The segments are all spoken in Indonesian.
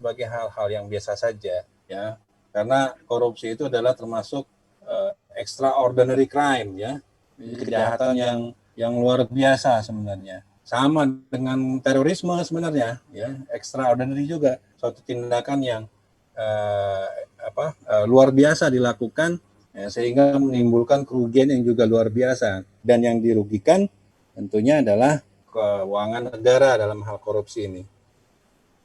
sebagai hal-hal yang biasa saja, ya. Karena korupsi itu adalah termasuk extraordinary crime, ya, kejahatan yang luar biasa sebenarnya. Sama dengan terorisme sebenarnya, ya, extraordinary juga, suatu tindakan yang luar biasa dilakukan, ya, sehingga menimbulkan kerugian yang juga luar biasa, dan yang dirugikan tentunya adalah keuangan negara dalam hal korupsi ini.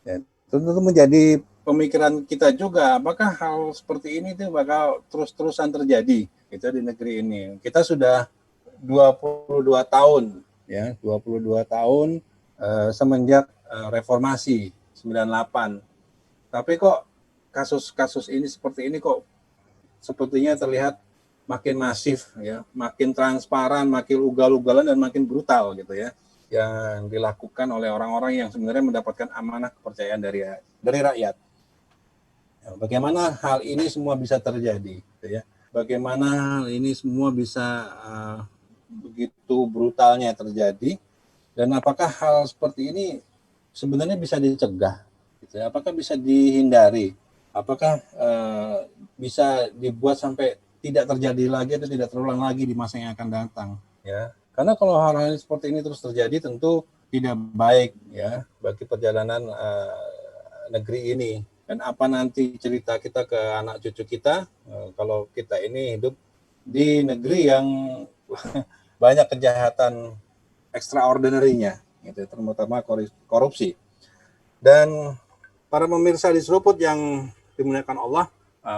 Ya, tentu menjadi pemikiran kita juga, apakah hal seperti ini tuh bakal terus-terusan terjadi gitu di negeri ini. Kita sudah 22 tahun, ya, 22 tahun semenjak reformasi 98. Tapi kok kasus-kasus ini seperti ini kok sepertinya terlihat makin masif, ya, makin transparan, makin ugal-ugalan, dan makin brutal gitu, ya, yang dilakukan oleh orang-orang yang sebenarnya mendapatkan amanah kepercayaan dari rakyat. Ya, bagaimana hal ini semua bisa terjadi, gitu ya? Bagaimana hal ini semua bisa begitu brutalnya terjadi, dan apakah hal seperti ini sebenarnya bisa dicegah, gitu ya? Apakah bisa dihindari? Apakah bisa dibuat sampai tidak terjadi lagi atau tidak terulang lagi di masa yang akan datang, ya? Karena kalau hal-hal seperti ini terus terjadi, tentu tidak baik, ya, bagi perjalanan negeri ini. Dan apa nanti cerita kita ke anak cucu kita kalau kita ini hidup di negeri yang banyak kejahatan extraordinary-nya, gitu, terutama korupsi. Dan para pemirsa di Seruput yang dimuliakan Allah,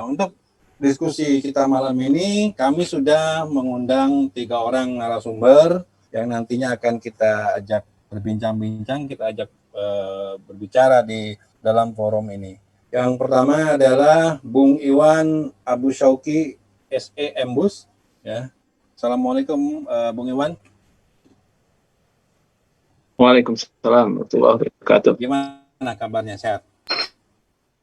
untuk diskusi kita malam ini, kami sudah mengundang 3 orang narasumber yang nantinya akan kita ajak berbincang-bincang, kita ajak berbicara di dalam forum ini. Yang pertama adalah Bung Iwan Abu Syauki, SE Embus, ya. Assalamualaikum Bung Iwan. Waalaikumsalam warahmatullahi wabarakatuh. Gimana kabarnya, sehat?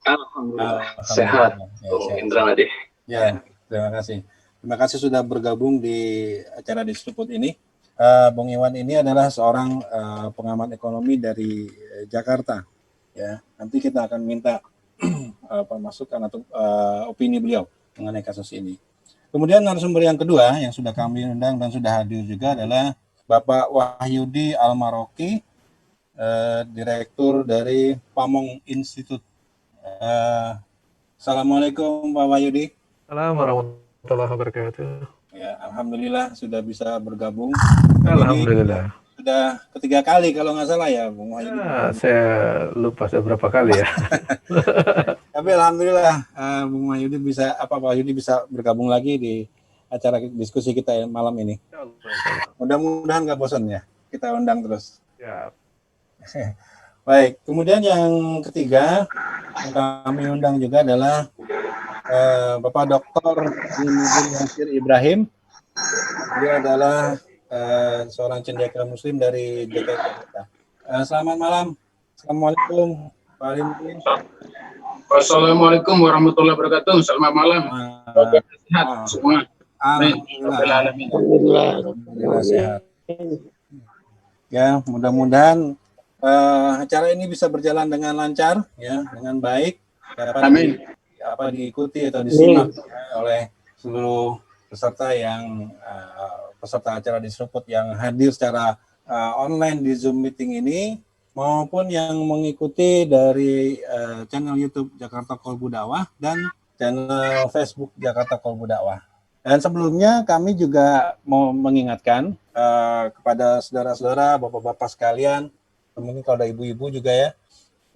Alhamdulillah, sehat. Ya, Indra Nadi. Ya, terima kasih. Terima kasih sudah bergabung di acara Disruput ini. Bung Iwan ini adalah seorang pengamat ekonomi dari Jakarta. Ya, nanti kita akan minta masukan atau opini beliau mengenai kasus ini. Kemudian narasumber yang kedua yang sudah kami undang dan sudah hadir juga adalah Bapak Wahyudi Almaroki, Direktur dari Pamong Institute. Assalamualaikum Pak Wahyudi. Assalamualaikum warahmatullahi wabarakatuh. Ya, alhamdulillah sudah bisa bergabung. Alhamdulillah. Ini sudah ketiga kali kalau nggak salah ya, Bung Wahyudi. Ya, saya lupa berapa kali ya. Tapi alhamdulillah Bung Wahyudi bisa bergabung lagi di acara diskusi kita malam ini. Mudah-mudahan nggak bosan ya, kita undang terus. Ya. Baik, kemudian yang ketiga yang kami undang juga adalah Bapak Dr. Yasir Ibrahim. Dia adalah seorang cendekia Muslim dari DKI Jakarta. Selamat malam. Assalamualaikum Pak Alimuddin. Wassalamualaikum warahmatullahi wabarakatuh. Selamat malam. Sehat semua. Alhamdulillah sehat. Ya, mudah-mudahan acara ini bisa berjalan dengan lancar, ya, dengan baik. Amin. Diikuti atau disimak oleh seluruh peserta acara Disruput yang hadir secara online di Zoom meeting ini, maupun yang mengikuti dari channel YouTube Jakarta Kolbu Dakwah dan channel Facebook Jakarta Kolbu Dakwah. Dan sebelumnya kami juga mau mengingatkan kepada saudara-saudara, bapak-bapak sekalian, mungkin kalau ada ibu-ibu juga ya,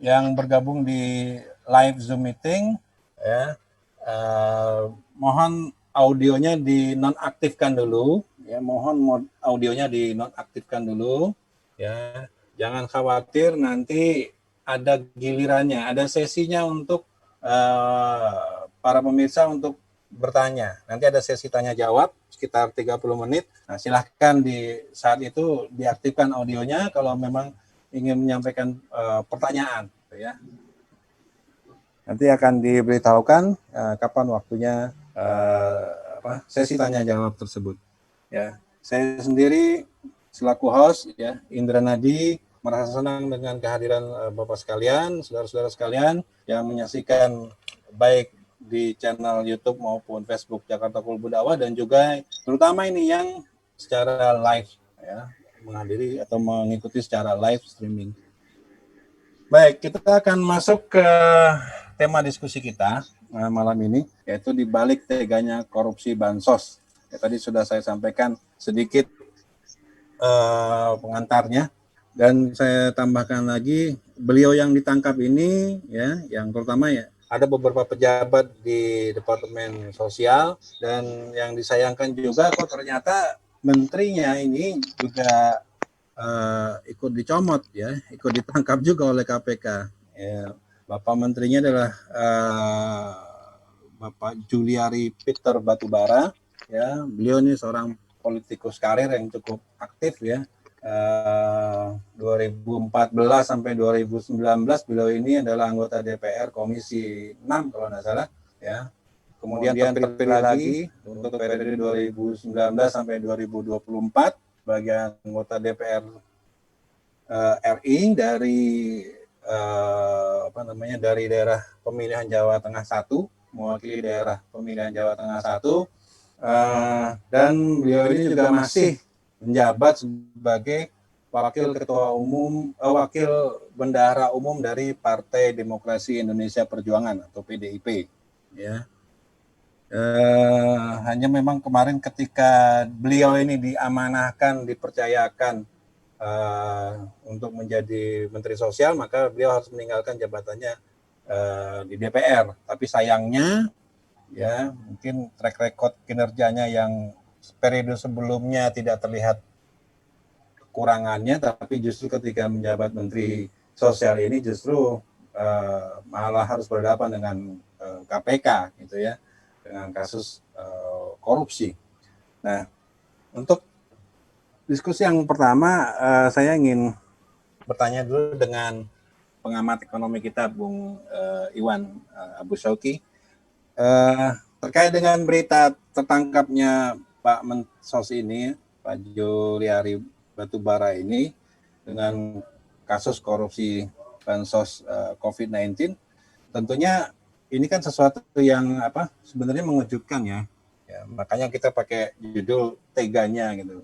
yang bergabung di live Zoom meeting, ya, mohon audionya dinonaktifkan dulu, ya, mohon audionya dinonaktifkan dulu, ya. Jangan khawatir, nanti ada gilirannya, ada sesinya untuk para pemirsa untuk bertanya. Nanti ada sesi tanya jawab sekitar 30 menit. Nah, silahkan di saat itu diaktifkan audionya kalau memang ingin menyampaikan pertanyaan, ya. Nanti akan diberitahukan kapan waktunya sesi tanya jawab tersebut. Ya, saya sendiri selaku host, ya, Indra Nadi, merasa senang dengan kehadiran Bapak sekalian, saudara-saudara sekalian yang menyaksikan baik di channel YouTube maupun Facebook Jakarta Kulbu Dakwah, dan juga terutama ini yang secara live ya, menghadiri atau mengikuti secara live streaming. Baik, kita akan masuk ke tema diskusi kita malam ini, yaitu di balik teganya korupsi bansos. Ya, tadi sudah saya sampaikan sedikit pengantarnya, dan saya tambahkan lagi, beliau yang ditangkap ini ya, yang terutama ya, ada beberapa pejabat di Departemen Sosial, dan yang disayangkan juga kok ternyata menterinya ini juga ikut dicomot ya, ikut ditangkap juga oleh KPK. Ya, Bapak menterinya adalah Bapak Juliari Peter Batubara. Ya, beliau ini seorang politikus karir yang cukup aktif ya. 2014 sampai 2019 beliau ini adalah anggota DPR Komisi 6 kalau tidak salah ya. Kemudian terpilih lagi untuk periode 2019 sampai 2024 sebagai anggota DPR RI dari dari daerah pemilihan Jawa Tengah 1, mewakili daerah pemilihan Jawa Tengah 1, dan beliau ini juga masih menjabat sebagai wakil bendahara umum dari Partai Demokrasi Indonesia Perjuangan atau PDIP ya. Hanya memang kemarin ketika beliau ini diamanahkan, dipercayakan untuk menjadi Menteri Sosial, maka beliau harus meninggalkan jabatannya di DPR. Tapi sayangnya ya, mungkin track record kinerjanya yang periode sebelumnya tidak terlihat kekurangannya, tapi justru ketika menjabat Menteri Sosial ini justru malah harus berhadapan dengan KPK gitu ya, dengan kasus korupsi. Nah, untuk diskusi yang pertama, saya ingin bertanya dulu dengan pengamat ekonomi kita, Bung Iwan Abu Syauqi, terkait dengan berita tertangkapnya Pak Mensos ini, Pak Juliari Batubara ini, dengan kasus korupsi bansos COVID-19, tentunya ini kan sesuatu yang sebenarnya mengejutkan ya. Makanya kita pakai judul teganya gitu,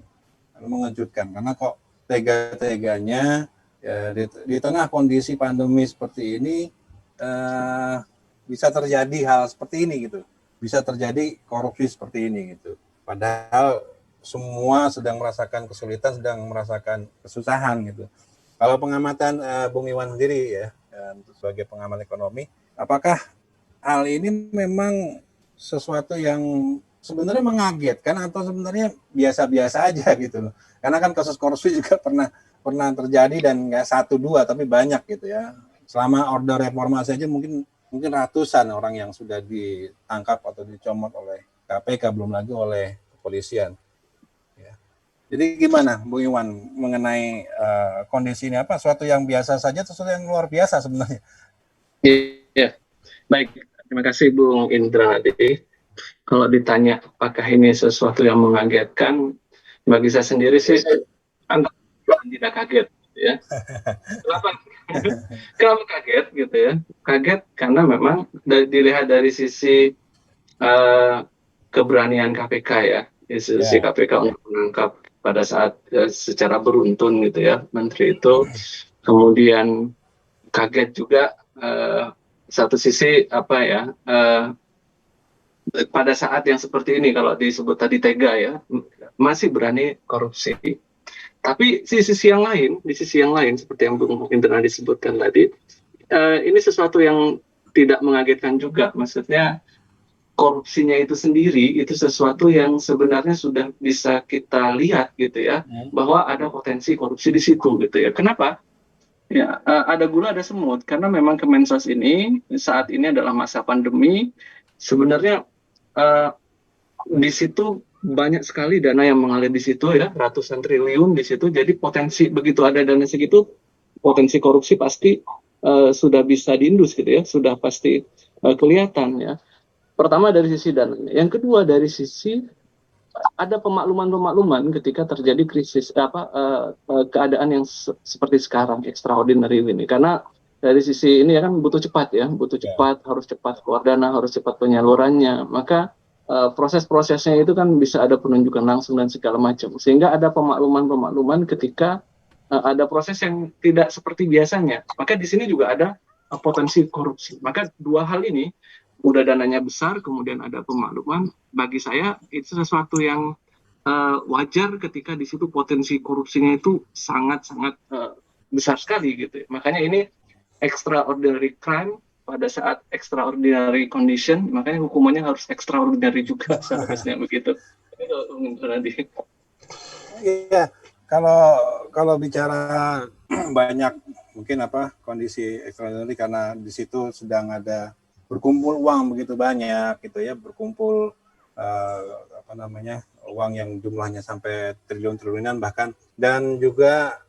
mengejutkan karena kok tega-teganya ya, di tengah kondisi pandemi seperti ini bisa terjadi hal seperti ini gitu, bisa terjadi korupsi seperti ini gitu, padahal semua sedang merasakan kesulitan, sedang merasakan kesusahan gitu. Kalau pengamatan Bung Iwan sendiri ya, sebagai pengamat ekonomi, apakah hal ini memang sesuatu yang sebenarnya mengagetkan atau sebenarnya biasa-biasa aja gitu loh? Karena kan kasus korupsi juga pernah terjadi, dan nggak 1-2 tapi banyak gitu ya. Selama Orde Reformasi aja mungkin ratusan orang yang sudah ditangkap atau dicomot oleh KPK, belum lagi oleh kepolisian. Ya. Jadi gimana Bung Iwan mengenai kondisi ini, apa sesuatu yang biasa saja, sesuatu yang luar biasa sebenarnya? Iya, baik. Terima kasih Bung Indra. Kalau ditanya apakah ini sesuatu yang mengagetkan, bagi saya sendiri sih tidak kaget ya. Kenapa kaget gitu ya? Kaget karena memang dilihat dari sisi keberanian KPK ya, institusi KPK untuk menangkap pada saat secara beruntun gitu ya menteri itu. Kemudian kaget juga satu sisi pada saat yang seperti ini, kalau disebut tadi tega ya, masih berani korupsi. Tapi di sisi yang lain seperti yang Bung Indra disebutkan tadi, ini sesuatu yang tidak mengagetkan juga. Maksudnya korupsinya itu sendiri itu sesuatu yang sebenarnya sudah bisa kita lihat gitu ya, bahwa ada potensi korupsi di situ gitu ya. Kenapa? Ya, ada gula ada semut, karena memang Kemensos ini saat ini adalah masa pandemi. Sebenarnya di situ banyak sekali dana yang mengalir di situ ya, ratusan triliun di situ. Jadi potensi begitu ada dana segitu, potensi korupsi pasti sudah bisa diindus gitu ya, sudah pasti kelihatan ya. Pertama dari sisi dana, yang kedua dari sisi ada pemakluman ketika terjadi krisis keadaan yang seperti sekarang extraordinary ini, karena dari sisi ini ya kan butuh cepat, harus cepat keluar dana, harus cepat penyalurannya, maka proses-prosesnya itu kan bisa ada penunjukan langsung dan segala macam, sehingga ada pemakluman ketika ada proses yang tidak seperti biasanya, maka di sini juga ada potensi korupsi. Maka dua hal ini, udah dananya besar, kemudian ada pemakluman, bagi saya itu sesuatu yang wajar ketika di situ potensi korupsinya itu sangat-sangat besar sekali gitu. Makanya ini extraordinary crime pada saat extraordinary condition, makanya hukumannya harus extraordinary juga seharusnya begitu. Itu nanti. Iya, kalau bicara banyak mungkin kondisi extraordinary karena di situ sedang ada berkumpul uang begitu banyak gitu ya, berkumpul uang yang jumlahnya sampai triliun-triliunan bahkan, dan juga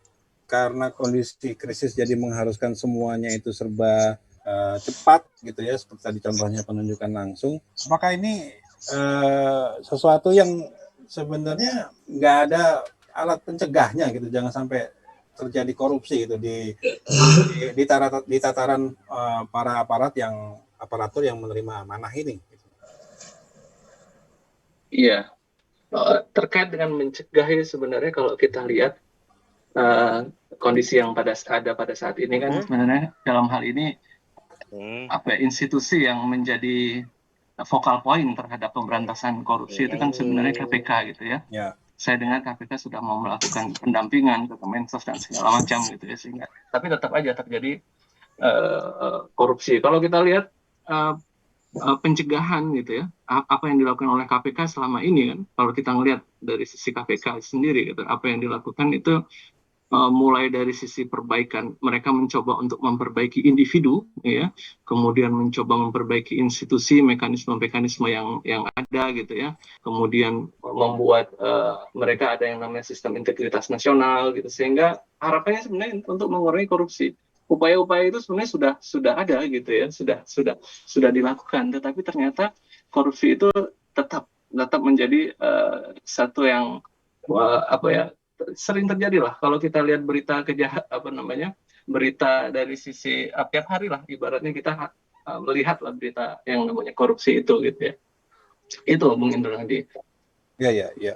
karena kondisi krisis jadi mengharuskan semuanya itu serba cepat gitu ya, seperti tadi contohnya penunjukan langsung. Maka ini sesuatu yang sebenarnya nggak ada alat pencegahnya gitu, jangan sampai terjadi korupsi gitu di tataran para aparatur yang menerima amanah ini. Iya, terkait dengan mencegah ya, sebenarnya kalau kita lihat kondisi yang pada saat ini kan sebenarnya dalam hal ini institusi yang menjadi focal point terhadap pemberantasan korupsi itu kan sebenarnya KPK gitu ya. Saya dengar KPK sudah mau melakukan pendampingan ke Kemensos dan segala macam gitu ya, sehingga tapi tetap aja terjadi korupsi. Kalau kita lihat pencegahan gitu ya, apa yang dilakukan oleh KPK selama ini kan, kalau kita ngelihat dari sisi KPK sendiri gitu, apa yang dilakukan itu mulai dari sisi perbaikan, mereka mencoba untuk memperbaiki individu ya, kemudian mencoba memperbaiki institusi, mekanisme-mekanisme yang ada gitu ya, kemudian membuat mereka ada yang namanya sistem integritas nasional gitu, sehingga harapannya sebenarnya untuk mengurangi korupsi. Upaya-upaya itu sebenarnya sudah ada gitu ya, sudah dilakukan, tetapi ternyata korupsi itu tetap menjadi satu yang sering terjadi lah. Kalau kita lihat berita berita dari sisi tiap hari lah, ibaratnya kita melihat lah berita yang namanya korupsi itu gitu ya. Itu Bung Indra Hadi. Ya.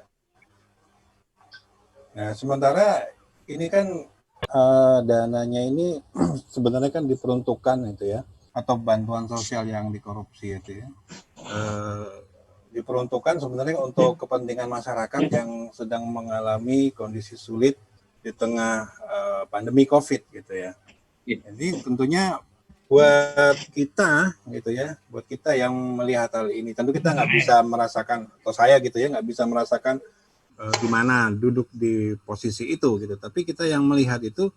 Nah, sementara ini kan dananya ini sebenarnya kan diperuntukkan itu ya, atau bantuan sosial yang dikorupsi itu ya, diperuntukkan sebenarnya untuk kepentingan masyarakat yang sedang mengalami kondisi sulit di tengah pandemi COVID gitu ya. Jadi tentunya buat kita gitu ya, buat kita yang melihat hal ini, tentu kita nggak bisa merasakan, atau saya gitu ya, nggak bisa merasakan gimana duduk di posisi itu gitu. Tapi kita yang melihat itu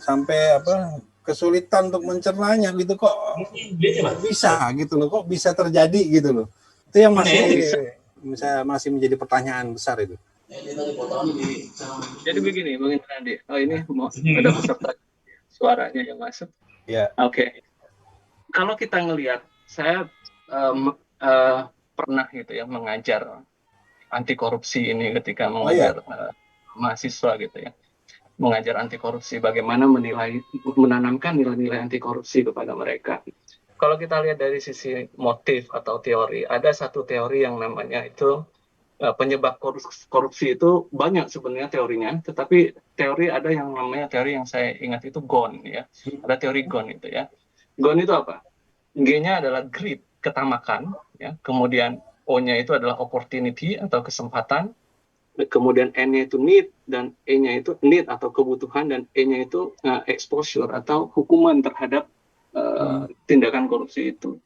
sampai kesulitan untuk mencernanya gitu, kok bisa gitu loh, kok bisa terjadi gitu loh. Itu yang masih menjadi pertanyaan besar itu. Jadi begini, Bang Indra, ini ada peserta suaranya yang masuk. Ya. Oke. Kalau kita ngelihat, saya pernah gitu ya mengajar anti korupsi ini ketika mengajar mahasiswa gitu ya, mengajar anti korupsi, bagaimana menanamkan nilai-nilai anti korupsi kepada mereka. Kalau kita lihat dari sisi motif atau teori, ada satu teori yang namanya itu penyebab korupsi itu banyak sebenarnya teorinya, tetapi teori ada yang namanya teori yang saya ingat itu GON ya. Ada teori GON itu ya. GON itu apa? G-nya adalah greed, ketamakan ya. Kemudian O-nya itu adalah opportunity atau kesempatan. Kemudian N-nya itu need, dan E-nya itu need atau kebutuhan, dan E-nya itu exposure atau hukuman terhadap tindakan korupsi itu.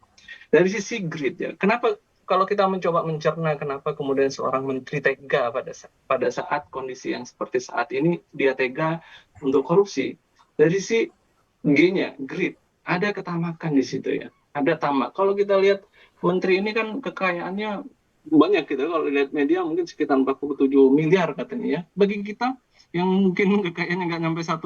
Dari sisi greed ya, kenapa kalau kita mencoba mencerna kenapa kemudian seorang menteri tega pada saat kondisi yang seperti saat ini dia tega untuk korupsi? Dari sisi G-nya, greed, ada ketamakan di situ ya, ada tamak. Kalau kita lihat menteri ini kan kekayaannya banyak gitu. Kalau lihat media mungkin sekitar 47 miliar katanya ya. Bagi kita yang mungkin kekayaannya nggak nyampe 1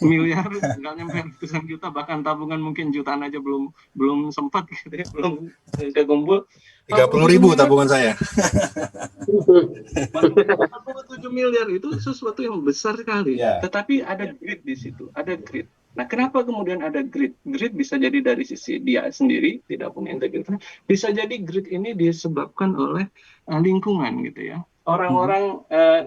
miliar, nggak nyampe ratusan juta, bahkan tabungan mungkin jutaan aja belum belum sempat gitu ya, belum kekumpul. 30.000 tabungan saya. 47 miliar itu sesuatu yang besar sekali. Ya. Tetapi ada grid di situ, ada grid. Nah, kenapa kemudian ada grid? Grid bisa jadi dari sisi dia sendiri, tidak punya integritas. Bisa jadi grid ini disebabkan oleh lingkungan gitu ya. Orang-orang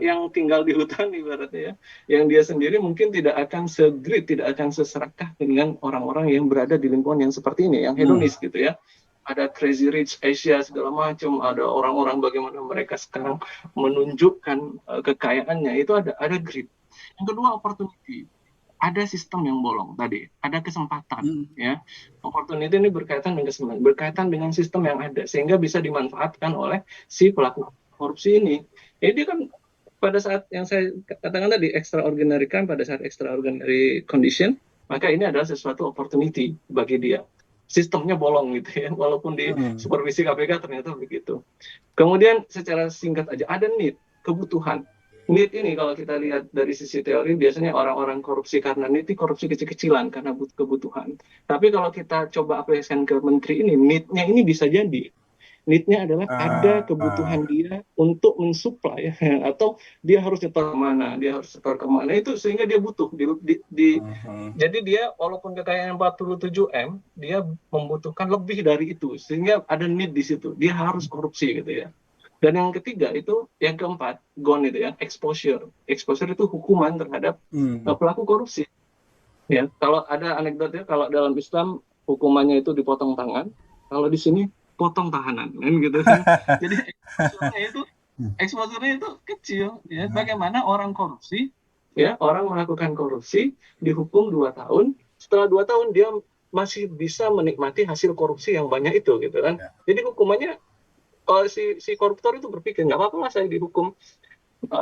yang tinggal di hutan ibaratnya ya, yang dia sendiri mungkin tidak akan se-grid, tidak akan seserakah dengan orang-orang yang berada di lingkungan yang seperti ini, yang hedonis gitu ya. Ada Crazy Rich Asia segala macam, ada orang-orang bagaimana mereka sekarang menunjukkan kekayaannya, itu ada grid. Yang kedua opportunity, ada sistem yang bolong tadi, ada kesempatan ya. Opportunity ini berkaitan dengan sistem yang ada sehingga bisa dimanfaatkan oleh si pelaku korupsi ini. Jadi kan pada saat yang saya katakan tadi extraordinary crime, pada saat extraordinary condition, maka ini adalah sesuatu opportunity bagi dia. Sistemnya bolong gitu ya, walaupun di supervisi KPK ternyata begitu. Kemudian secara singkat aja, ada need, kebutuhan. Need ini kalau kita lihat dari sisi teori, biasanya orang-orang korupsi karena need, korupsi kecil-kecilan karena kebutuhan. Tapi kalau kita coba aplikasikan ke menteri ini, need-nya ini bisa jadi. Need-nya adalah ada kebutuhan dia untuk mensuplai atau dia harus nyetor kemana, itu sehingga dia butuh jadi dia walaupun kekayaannya 47 M, dia membutuhkan lebih dari itu sehingga ada need di situ, dia harus korupsi gitu ya. Dan yang ketiga itu, yang keempat, GON itu ya, exposure itu hukuman terhadap pelaku korupsi ya. Kalau ada anekdotnya, kalau dalam Islam hukumannya itu dipotong tangan, kalau di sini potong tahanan kan gitu. Jadi exposure-nya itu kecil ya. Bagaimana orang korupsi ya, orang melakukan korupsi dihukum 2 tahun, setelah 2 tahun dia masih bisa menikmati hasil korupsi yang banyak itu gitu kan. Jadi hukumannya, kalau si koruptor itu berpikir nggak apa-apa lah saya dihukum 2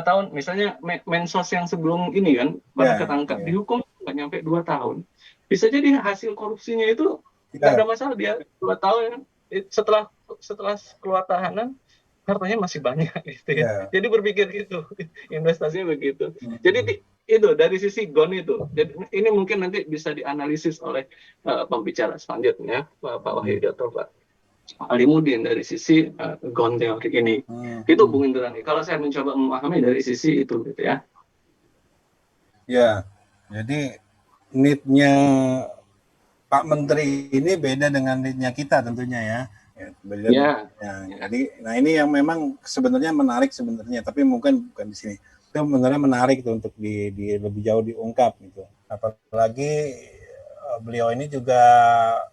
tahun, misalnya Mensos yang sebelum ini kan pada ketangkap dihukum nggak nyampe 2 tahun, bisa jadi hasil korupsinya itu nggak ada masalah, dia 2 tahun setelah keluar tahanan hartanya masih banyak gitu ya. Jadi berpikir gitu, investasinya begitu. Jadi itu dari sisi GON itu. Jadi ini mungkin nanti bisa dianalisis oleh pembicara selanjutnya, Pak Wahyu atau Pak Alimuddin dari sisi GON teori ini. Itu Bung Indrani. Kalau saya mencoba memahami dari sisi itu gitu ya. Ya, jadi need-nya Pak Menteri ini beda dengan need-nya kita tentunya ya. Beda. Jadi, nah ini yang memang sebenarnya menarik sebenarnya, tapi mungkin bukan di sini. Itu sebenarnya menarik tuh untuk di lebih jauh diungkap gitu. Apalagi beliau ini juga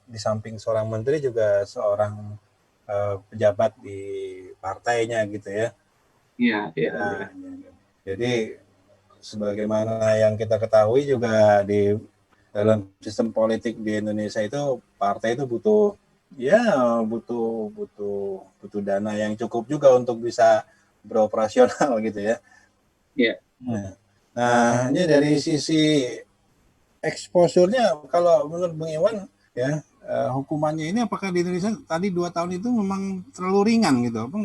di samping seorang menteri juga seorang pejabat di partainya gitu ya. Iya. Jadi sebagaimana yang kita ketahui juga di dalam sistem politik di Indonesia itu partai itu butuh dana yang cukup juga untuk bisa beroperasional gitu ya. Iya. Nah, ini dari sisi exposure-nya kalau menurut Bung Iwan ya, hukumannya ini apakah di Indonesia tadi 2 tahun itu memang terlalu ringan gitu? Apa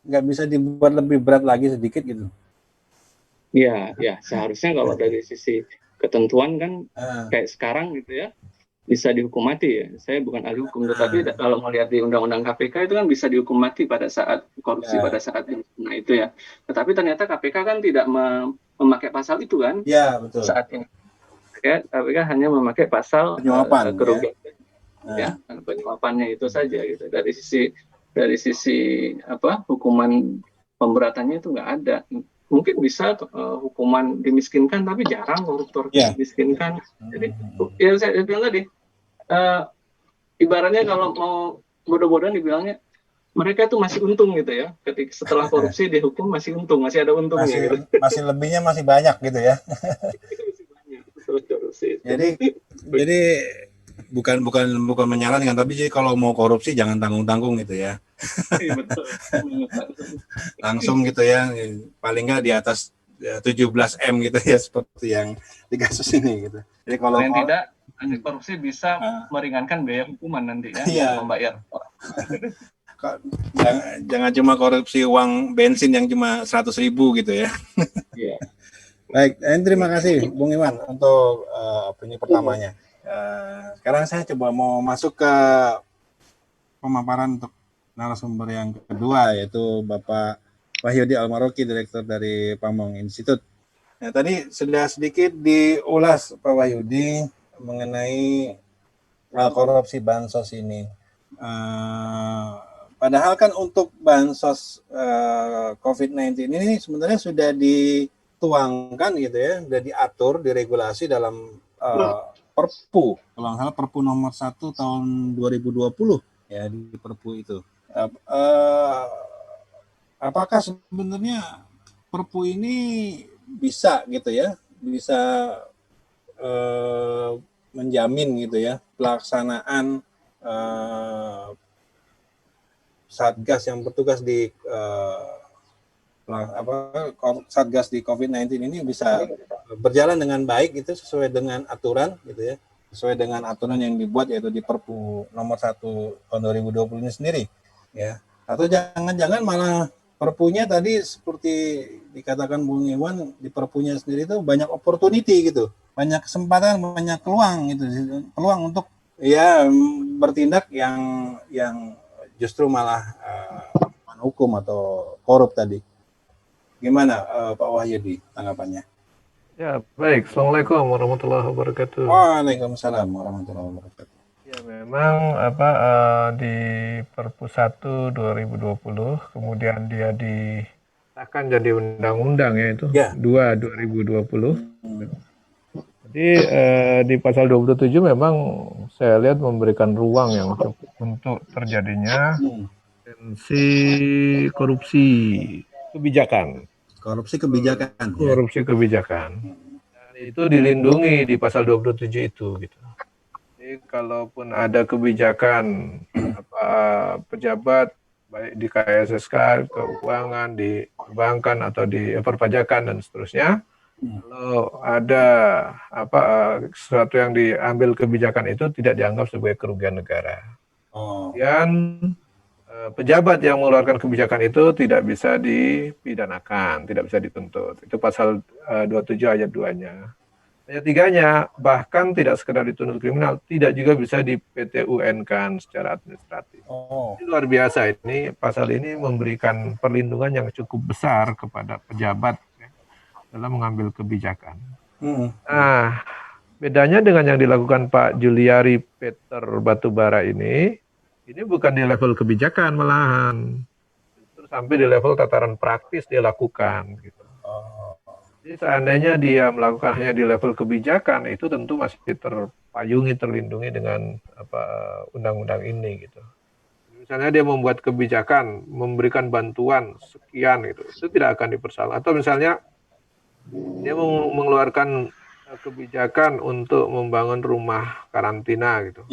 nggak bisa dibuat lebih berat lagi sedikit gitu? Ya, seharusnya kalau dari sisi ketentuan kan kayak sekarang gitu ya, bisa dihukum mati ya. Saya bukan ahli hukum, tetapi kalau melihat di Undang-Undang KPK itu kan bisa dihukum mati pada saat korupsi, pada saat itu ya. Tetapi ternyata KPK kan tidak memakai pasal itu kan. Ya, betul. Saat ini KPK hanya memakai pasal penyuapan kerugian ya, penyuapannya itu saja gitu. Dari sisi hukuman pemberatannya itu nggak ada. Mungkin bisa hukuman dimiskinkan, tapi jarang koruptor dimiskinkan. Jadi ya saya bilang tadi, ibaratnya kalau mau bodoh-bodohan dibilangnya mereka itu masih untung gitu ya. Ketika setelah korupsi dihukum masih untung, masih ada untungnya. Masih lebihnya masih banyak gitu ya. Jadi bukan menyarankan, tapi jadi kalau mau korupsi jangan tanggung-tanggung gitu ya. Betul. Langsung gitu ya, paling nggak di atas 17 M gitu ya, seperti yang di kasus ini gitu. Jadi kalau tidak, korupsi bisa meringankan biaya hukuman nanti ya, membayar. jangan cuma korupsi uang bensin yang cuma 100.000 gitu ya. Iya. Baik, terima kasih Bung Iwan untuk opini pertamanya. Sekarang saya coba mau masuk ke pemaparan untuk narasumber yang kedua, yaitu Bapak Wahyudi Almaroki, Direktur dari Pamong Institute. Nah, tadi sudah sedikit diulas Pak Wahyudi mengenai korupsi bansos ini. Padahal kan untuk bansos COVID-19 ini sebenarnya sudah dituangkan gitu ya, sudah diatur, diregulasi dalam Perpu, kalau nggak salah Perpu nomor 1 tahun 2020 ya, di Perpu itu. Apakah sebenarnya Perpu ini bisa gitu ya, bisa menjamin gitu ya pelaksanaan Satgas yang bertugas di Satgas di COVID-19 ini bisa berjalan dengan baik gitu, sesuai dengan aturan gitu ya, sesuai dengan aturan yang dibuat yaitu di Perpu nomor 1 tahun 2020 ini sendiri ya. Atau jangan-jangan malah Perpunya tadi seperti dikatakan Bung Iwan, di Perpunya sendiri itu banyak opportunity gitu, banyak kesempatan, banyak peluang gitu, peluang untuk ya bertindak yang justru malah hukum atau korup tadi. Gimana Pak Wahyudi tanggapannya? Ya, baik. Assalamualaikum warahmatullahi wabarakatuh. Waalaikumsalam warahmatullahi wabarakatuh. Ya, memang di Perpu 1 2020, kemudian dia disahkan jadi undang-undang ya itu, Ya. 2 2020. Jadi di pasal 27 memang saya lihat memberikan ruang yang cukup untuk terjadinya potensi korupsi kebijakan. Korupsi kebijakan. Korupsi kebijakan. Dan itu dilindungi di pasal 27 itu gitu. Jadi kalaupun ada kebijakan pejabat baik di KSSK, keuangan, di perbankan atau di perpajakan dan seterusnya, kalau ada sesuatu yang diambil kebijakan itu tidak dianggap sebagai kerugian negara. Dan pejabat yang mengeluarkan kebijakan itu tidak bisa dipidanakan, tidak bisa dituntut. Itu pasal 27 ayat 2-nya. Ayat 3-nya, bahkan tidak sekedar dituntut kriminal, tidak juga bisa di PT-UN-kan secara administratif. Ini luar biasa, ini pasal ini memberikan perlindungan yang cukup besar kepada pejabat ya, dalam mengambil kebijakan. Nah, bedanya dengan yang dilakukan Pak Juliari Peter Batubara ini bukan di level kebijakan malahan, justru sampai di level tataran praktis dia lakukan gitu. Jadi seandainya dia melakukannya di level kebijakan, itu tentu masih terpayungi, terlindungi dengan undang-undang ini gitu. Misalnya dia membuat kebijakan, memberikan bantuan sekian gitu, itu tidak akan dipersoalkan. Atau misalnya dia mengeluarkan kebijakan untuk membangun rumah karantina gitu.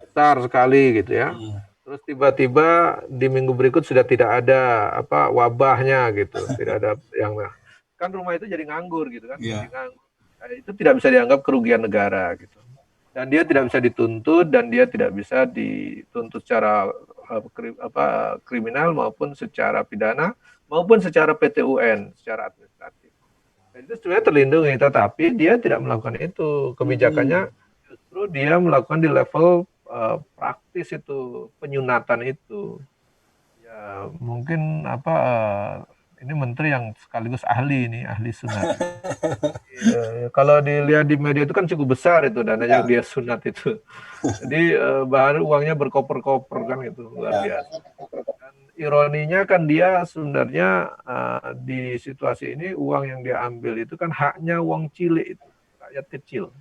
Besar sekali gitu ya. Terus tiba-tiba di minggu berikut sudah tidak ada wabahnya gitu, tidak ada yang kan rumah itu jadi nganggur gitu kan. Jadi nganggur. Nah, itu tidak bisa dianggap kerugian negara gitu. Dan dia tidak bisa dituntut dan dia tidak bisa dituntut secara kriminal maupun secara pidana maupun secara PT-UN, secara administratif. Dan itu sebenarnya terlindungi, tetapi dia tidak melakukan itu. Kebijakannya justru dia melakukan di level praktis itu, penyunatan itu. Ya, mungkin ini menteri yang sekaligus ahli sunat. Kalau dilihat di media itu kan cukup besar itu dana yang dia sunat itu. Jadi bahan uangnya berkoper-koper kan itu luar biasa. Dan ironinya kan dia sebenarnya di situasi ini uang yang dia ambil itu kan haknya uang cilik itu, rakyat kecil.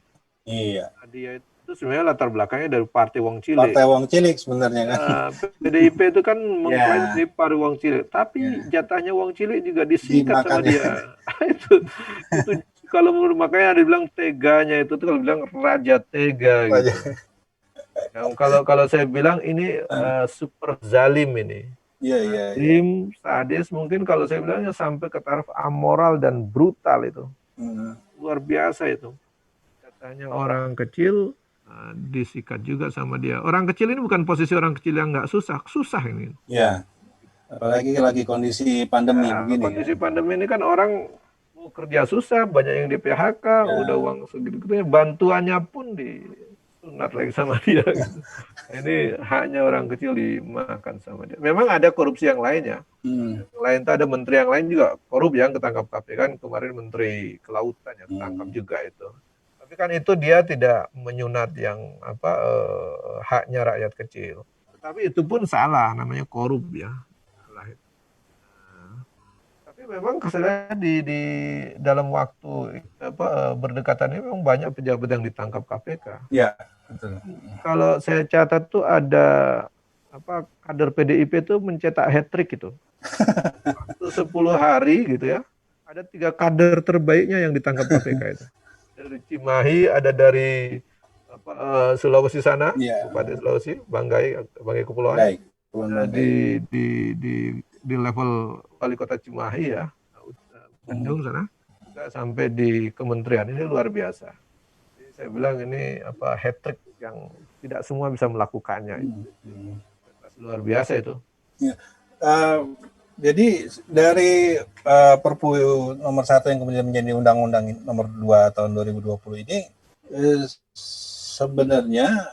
Iya. Nah, dia itu sebenarnya latar belakangnya dari partai wong cilik. Partai wong cilik sebenarnya kan. PDIP itu kan mengklaim di partai wong cilik, tapi jatahnya wong cilik juga disikat sama dia. itu kalau makanya ada bilang teganya itu tuh, kalau bilang raja tega gitu. Kalau saya bilang ini super zalim ini. Zalim, sadis, mungkin kalau saya bilangnya sampai ke taraf amoral dan brutal itu. Luar biasa itu. Katanya orang kecil disikat juga sama dia. Orang kecil ini bukan posisi orang kecil yang nggak susah, susah ini. Ya, apalagi lagi kondisi pandemi Ya, begini. kondisi pandemi ini kan orang mau kerja susah, banyak yang di PHK, udah uang segitu-gitunya, bantuannya pun disunat lagi sama dia. Gitu. Ini haknya orang kecil dimakan sama dia. Memang ada korupsi yang lainnya. Yang lain tuh ada menteri yang lain juga korup yang ketangkap KPK kan kemarin Menteri Kelautan yang ketangkap juga itu. Tapi kan itu dia tidak menyunat yang haknya rakyat kecil. Tapi itu pun salah, namanya korup ya. Tapi memang kesannya di dalam waktu berdekatan ini memang banyak pejabat yang ditangkap KPK. Ya, betul. Kalau saya catat tuh ada kader PDIP itu mencetak hat-trick itu. Waktu 10 hari gitu ya. Ada 3 kader terbaiknya yang ditangkap KPK itu. Dari Cimahi, ada dari Sulawesi sana, Bupati Sulawesi, Banggai Kepulauan. Baik. Di level wali kota Cimahi ya, Bandung sana, juga sampai di kementerian. Ini luar biasa. Jadi saya bilang ini hat-trick yang tidak semua bisa melakukannya. Luar biasa itu. Ya. Jadi dari Perpu nomor 1 yang kemudian menjadi Undang-Undang nomor 2 tahun 2020 ini sebenarnya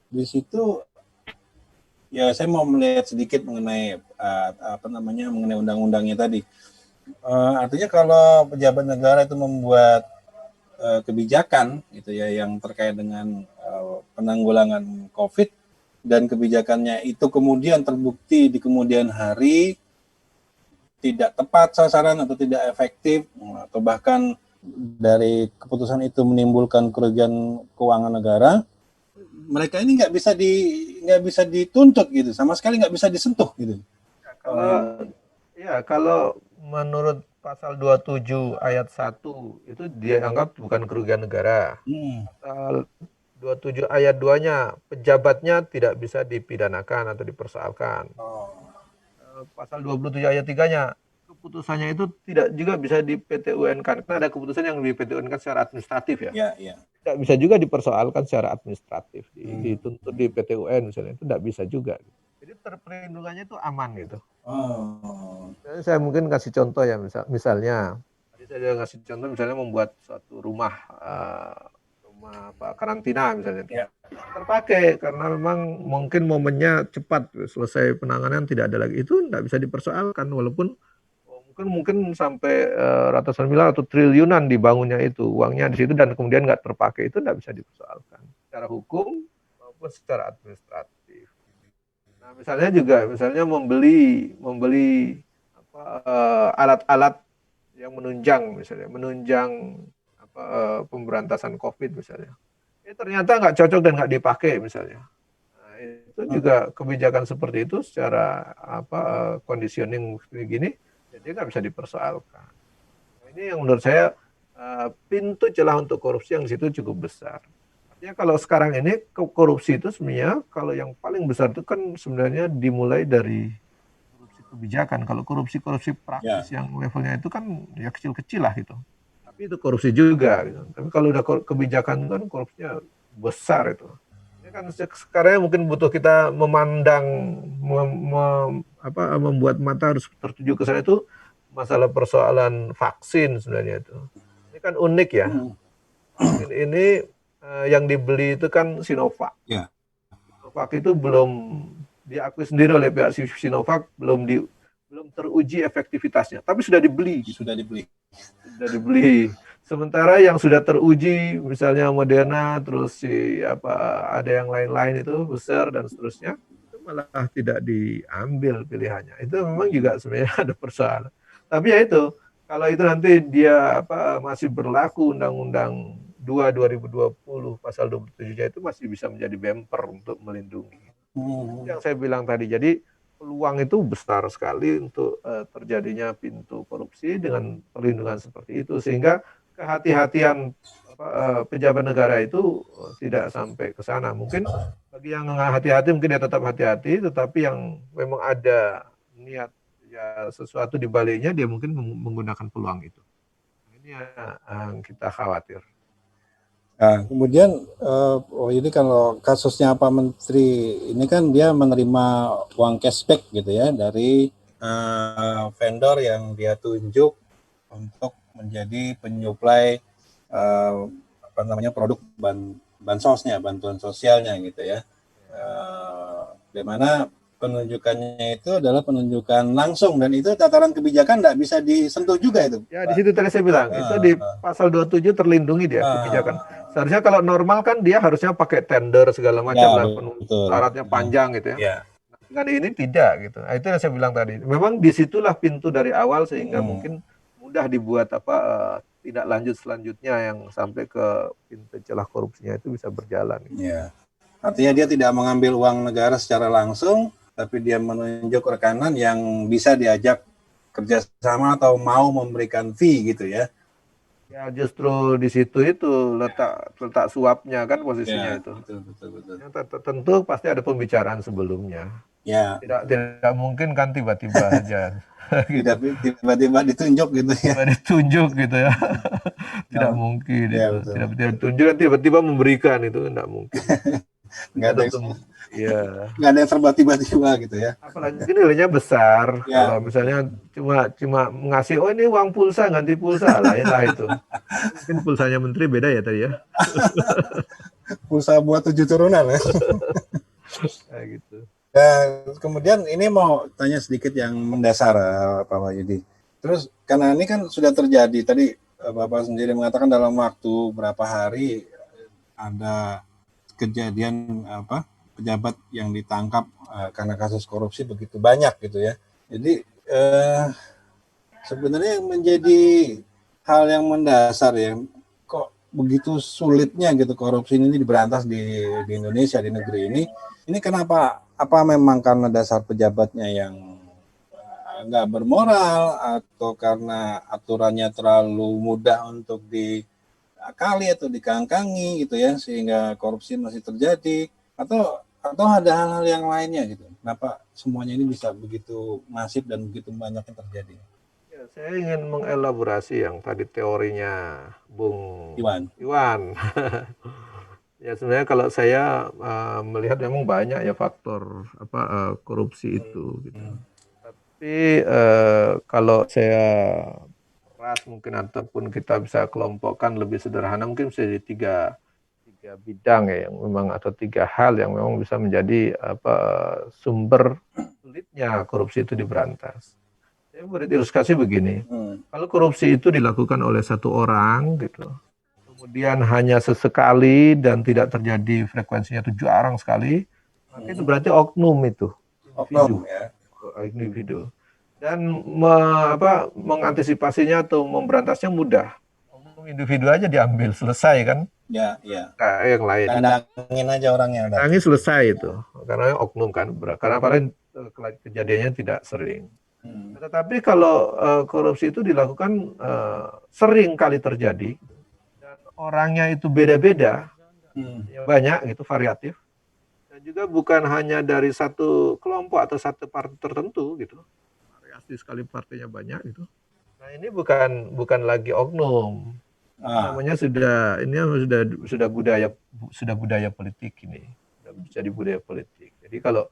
di situ ya saya mau melihat sedikit mengenai mengenai undang-undangnya tadi. Artinya kalau pejabat negara itu membuat kebijakan gitu ya yang terkait dengan penanggulangan COVID dan kebijakannya itu kemudian terbukti di kemudian hari tidak tepat sasaran atau tidak efektif atau bahkan dari keputusan itu menimbulkan kerugian keuangan negara, mereka ini nggak bisa dituntut gitu, sama sekali nggak bisa disentuh gitu. Kalau menurut pasal 27 ayat 1 itu dianggap bukan kerugian negara. Pasal 27 ayat 2-nya pejabatnya tidak bisa dipidanakan atau dipersoalkan. Pasal 27 ayat 3-nya keputusannya itu tidak juga bisa di PT-UN-kan karena ada keputusan yang di PT-UN-kan secara administratif ya. Tidak bisa juga dipersoalkan secara administratif, dituntut di PT-UN misalnya itu tidak bisa juga. Jadi perlindungannya itu aman gitu. Jadi saya mungkin kasih contoh ya, misalnya tadi saya ngasih contoh misalnya membuat suatu rumah karantina misalnya terpakai karena memang mungkin momennya cepat selesai penanganan tidak ada lagi, itu tidak bisa dipersoalkan walaupun mungkin sampai ratusan miliar atau triliunan dibangunnya itu uangnya di situ dan kemudian nggak terpakai, itu tidak bisa dipersoalkan secara hukum maupun secara administratif. Nah misalnya membeli alat-alat yang menunjang pemberantasan COVID misalnya, ternyata nggak cocok dan nggak dipakai misalnya. Nah, itu juga kebijakan seperti itu secara conditioning begini, jadi nggak bisa dipersoalkan. Nah, ini yang menurut saya pintu celah untuk korupsi yang di situ cukup besar. Artinya kalau sekarang ini korupsi itu sebenarnya kalau yang paling besar itu kan sebenarnya dimulai dari korupsi kebijakan. Kalau korupsi praktis yang levelnya itu kan ya kecil-kecil lah gitu. Tapi itu korupsi juga gitu. Tapi kalau udah kebijakan kan korupsinya besar itu. Ini kan sekarang mungkin butuh kita memandang membuat mata harus tertuju ke sana, itu masalah persoalan vaksin sebenarnya itu. Ini kan unik ya. Ini yang dibeli itu kan Sinovac. Sinovac itu belum diakui sendiri oleh pihak Sinovac, belum teruji efektivitasnya, tapi sudah dibeli. Sudah dibeli. Sementara yang sudah teruji, misalnya Moderna, terus ada yang lain-lain itu besar dan seterusnya, itu malah tidak diambil pilihannya. Itu memang juga sebenarnya ada persoalan. Tapi ya itu, kalau itu nanti dia masih berlaku Undang-Undang 2 2020 pasal 27-nya itu masih bisa menjadi bumper untuk melindungi. Yang saya bilang tadi, jadi peluang itu besar sekali untuk terjadinya pintu korupsi dengan perlindungan seperti itu, sehingga kehati-hatian pejabat negara itu tidak sampai ke sana. Mungkin bagi yang hati-hati mungkin dia tetap hati-hati, tetapi yang memang ada niat ya sesuatu di baliknya, dia mungkin menggunakan peluang itu. Ini yang kita khawatir. Nah, kemudian ini kalau kasusnya Pak Menteri ini kan dia menerima uang cashback gitu ya dari vendor yang dia tunjuk untuk menjadi penyuplai apa namanya produk bansosnya, bantuan sosialnya gitu ya. Di mana penunjukannya itu adalah penunjukan langsung dan itu tataran kebijakan tidak bisa disentuh juga itu. Ya, di situ tadi saya bilang, itu di pasal 27 terlindungi dia kebijakan. Seharusnya kalau normal kan dia harusnya pakai tender segala macam lah, syaratnya panjang gitu ya. Ya. Kan ini tidak gitu. Nah, itu yang saya bilang tadi. Memang disitulah pintu dari awal sehingga mungkin mudah dibuat tidak lanjut selanjutnya yang sampai ke pintu celah korupsinya itu bisa berjalan. Ya. Artinya dia tidak mengambil uang negara secara langsung, tapi dia menunjuk rekanan yang bisa diajak kerjasama atau mau memberikan fee gitu ya. Ya justru di situ itu letak suapnya kan posisinya Ya, itu. Betul. Ya, tentu pasti ada pembicaraan sebelumnya. Ya. Tidak mungkin kan tiba-tiba aja. Tiba-tiba ditunjuk gitu ya. Ditunjuk gitu ya. Tidak mungkin Ya, itu. Tidak ditunjuk kan tiba-tiba memberikan itu tidak mungkin. Nggak ada yang serba tiba-tiba gitu ya. Apalagi nilainya besar. Ya. Kalau misalnya cuma ngasih, oh ini uang pulsa, ganti pulsa, lain lah itu. Mungkin pulsanya menteri beda ya tadi ya. Pulsa buat 7 turunan ya. Kayak gitu. Dan kemudian ini mau tanya sedikit yang mendasar Pak Wahyudi. Terus karena ini kan sudah terjadi tadi Bapak sendiri mengatakan dalam waktu berapa hari ada kejadian pejabat yang ditangkap karena kasus korupsi begitu banyak gitu ya. Jadi sebenarnya yang menjadi hal yang mendasar ya, kok begitu sulitnya gitu korupsi ini diberantas di Indonesia, di negeri ini. Ini kenapa? Apa memang karena dasar pejabatnya yang nggak bermoral atau karena aturannya terlalu mudah untuk diakali atau dikangkangi gitu ya sehingga korupsi masih terjadi atau ada hal-hal yang lainnya gitu. Kenapa semuanya ini bisa begitu masif dan begitu banyak yang terjadi? Ya, saya ingin mengelaborasi yang tadi teorinya Bung Iwan. Ya sebenarnya kalau saya melihat memang banyak ya faktor korupsi itu gitu. Tapi kalau saya ras mungkin ataupun kita bisa kelompokkan lebih sederhana mungkin bisa jadi tiga bidang ya yang memang atau 3 hal yang memang bisa menjadi sumber sulitnya korupsi itu diberantas. Saya beri ilustrasi begini. Kalau korupsi itu dilakukan oleh satu orang gitu. Kemudian hanya sesekali dan tidak terjadi frekuensinya itu jarang sekali, maka itu berarti oknum itu. Oknum ya. Individu. Dan mengantisipasinya atau memberantasnya mudah. Individu aja diambil, selesai kan? Ya. Nah, yang lain. Tandangin aja orangnya. Tandangin selesai itu. Karena oknum kan. Karena paling kejadiannya tidak sering. Tetapi kalau korupsi itu dilakukan sering kali terjadi. Dan orangnya itu beda-beda. Ya banyak gitu, variatif. Dan juga bukan hanya dari satu kelompok atau satu partai tertentu gitu. Variasi sekali partainya banyak gitu. Nah ini bukan lagi oknum. Namanya sudah budaya politik ini. Sudah jadi budaya politik. Jadi kalau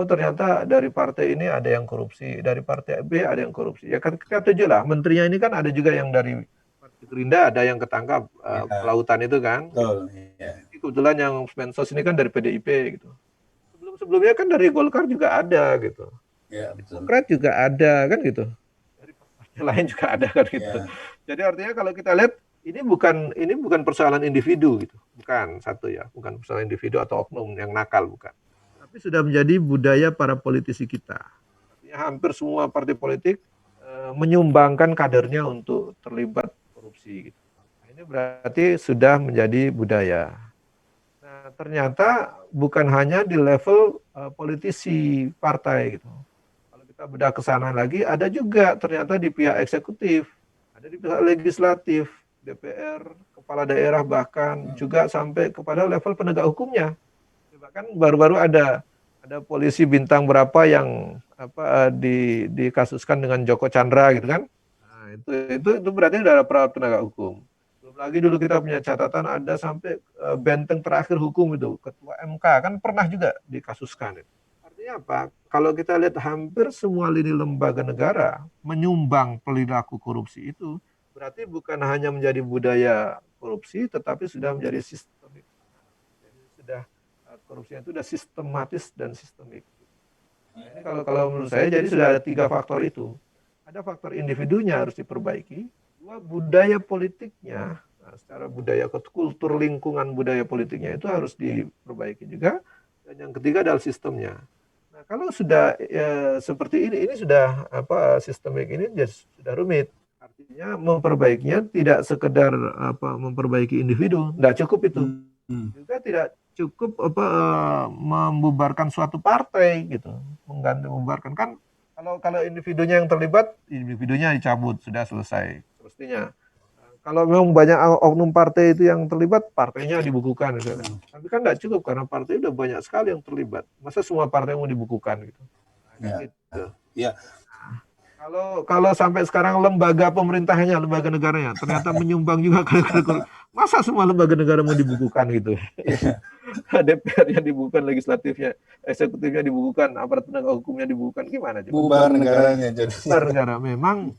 ternyata dari partai ini ada yang korupsi, dari partai B ada yang korupsi. Ya kan kita tujuh lah. Menterinya ini kan ada juga yang dari Partai Gerindra, ada yang ketangkap pelautan itu kan. Betul. Ya. Kebetulan yang Mensos ini kan dari PDIP gitu. Sebelumnya kan dari Golkar juga ada gitu. Ya, betul. Demokrat juga ada kan gitu. Dari partai lain juga ada kan gitu. Ya. Jadi artinya kalau kita lihat ini bukan persoalan individu gitu. Bukan satu ya, bukan persoalan individu atau oknum yang nakal bukan. Tapi sudah menjadi budaya para politisi kita. Artinya hampir semua partai politik menyumbangkan kadernya untuk terlibat korupsi gitu. Nah, ini berarti sudah menjadi budaya. Nah, ternyata bukan hanya di level politisi partai gitu. Kalau kita bedah ke sana lagi, ada juga ternyata di pihak eksekutif, ada di pihak legislatif, DPR, kepala daerah bahkan juga sampai kepada level penegak hukumnya. Bahkan baru-baru ada polisi bintang berapa yang dikasuskan dengan Joko Chandra gitu kan. Nah, itu berarti ada penegak hukum. Belum Lagi dulu kita punya catatan ada sampai benteng terakhir hukum itu, Ketua MK kan pernah juga dikasuskan. Artinya apa? Kalau kita lihat hampir semua lini lembaga negara menyumbang perilaku korupsi itu, berarti bukan hanya menjadi budaya korupsi, tetapi sudah menjadi sistemik. Jadi sudah korupsinya itu sudah sistematis dan sistemik. Nah, ini kalau menurut saya jadi sudah ada 3 faktor itu. Ada faktor individunya harus diperbaiki, 2 budaya politiknya. Nah, secara budaya kultur lingkungan budaya politiknya itu harus diperbaiki juga. Dan yang ketiga adalah sistemnya. Nah, kalau sudah seperti ini sudah sistemik ini sudah rumit. Artinya memperbaikinya tidak sekedar memperbaiki individu, tidak cukup itu. Juga tidak cukup membubarkan suatu partai gitu, membubarkan kan kalau individunya yang terlibat, individunya dicabut sudah selesai semestinya. Kalau memang banyak oknum partai itu yang terlibat, partainya dibukukan gitu. Tapi kan tidak cukup karena partai udah banyak sekali yang terlibat. Masa semua partai mau dibukukan gitu? Nah, gitu. Ya. Kalau sampai sekarang lembaga pemerintahnya, lembaga negaranya ternyata menyumbang juga masa semua lembaga negara mau dibukukan gitu? DPR-nya dibukukan, legislatifnya, eksekutifnya dibukukan, aparat penegak hukumnya dibukukan, gimana? Bubar negaranya jadi. Bubar negara. Memang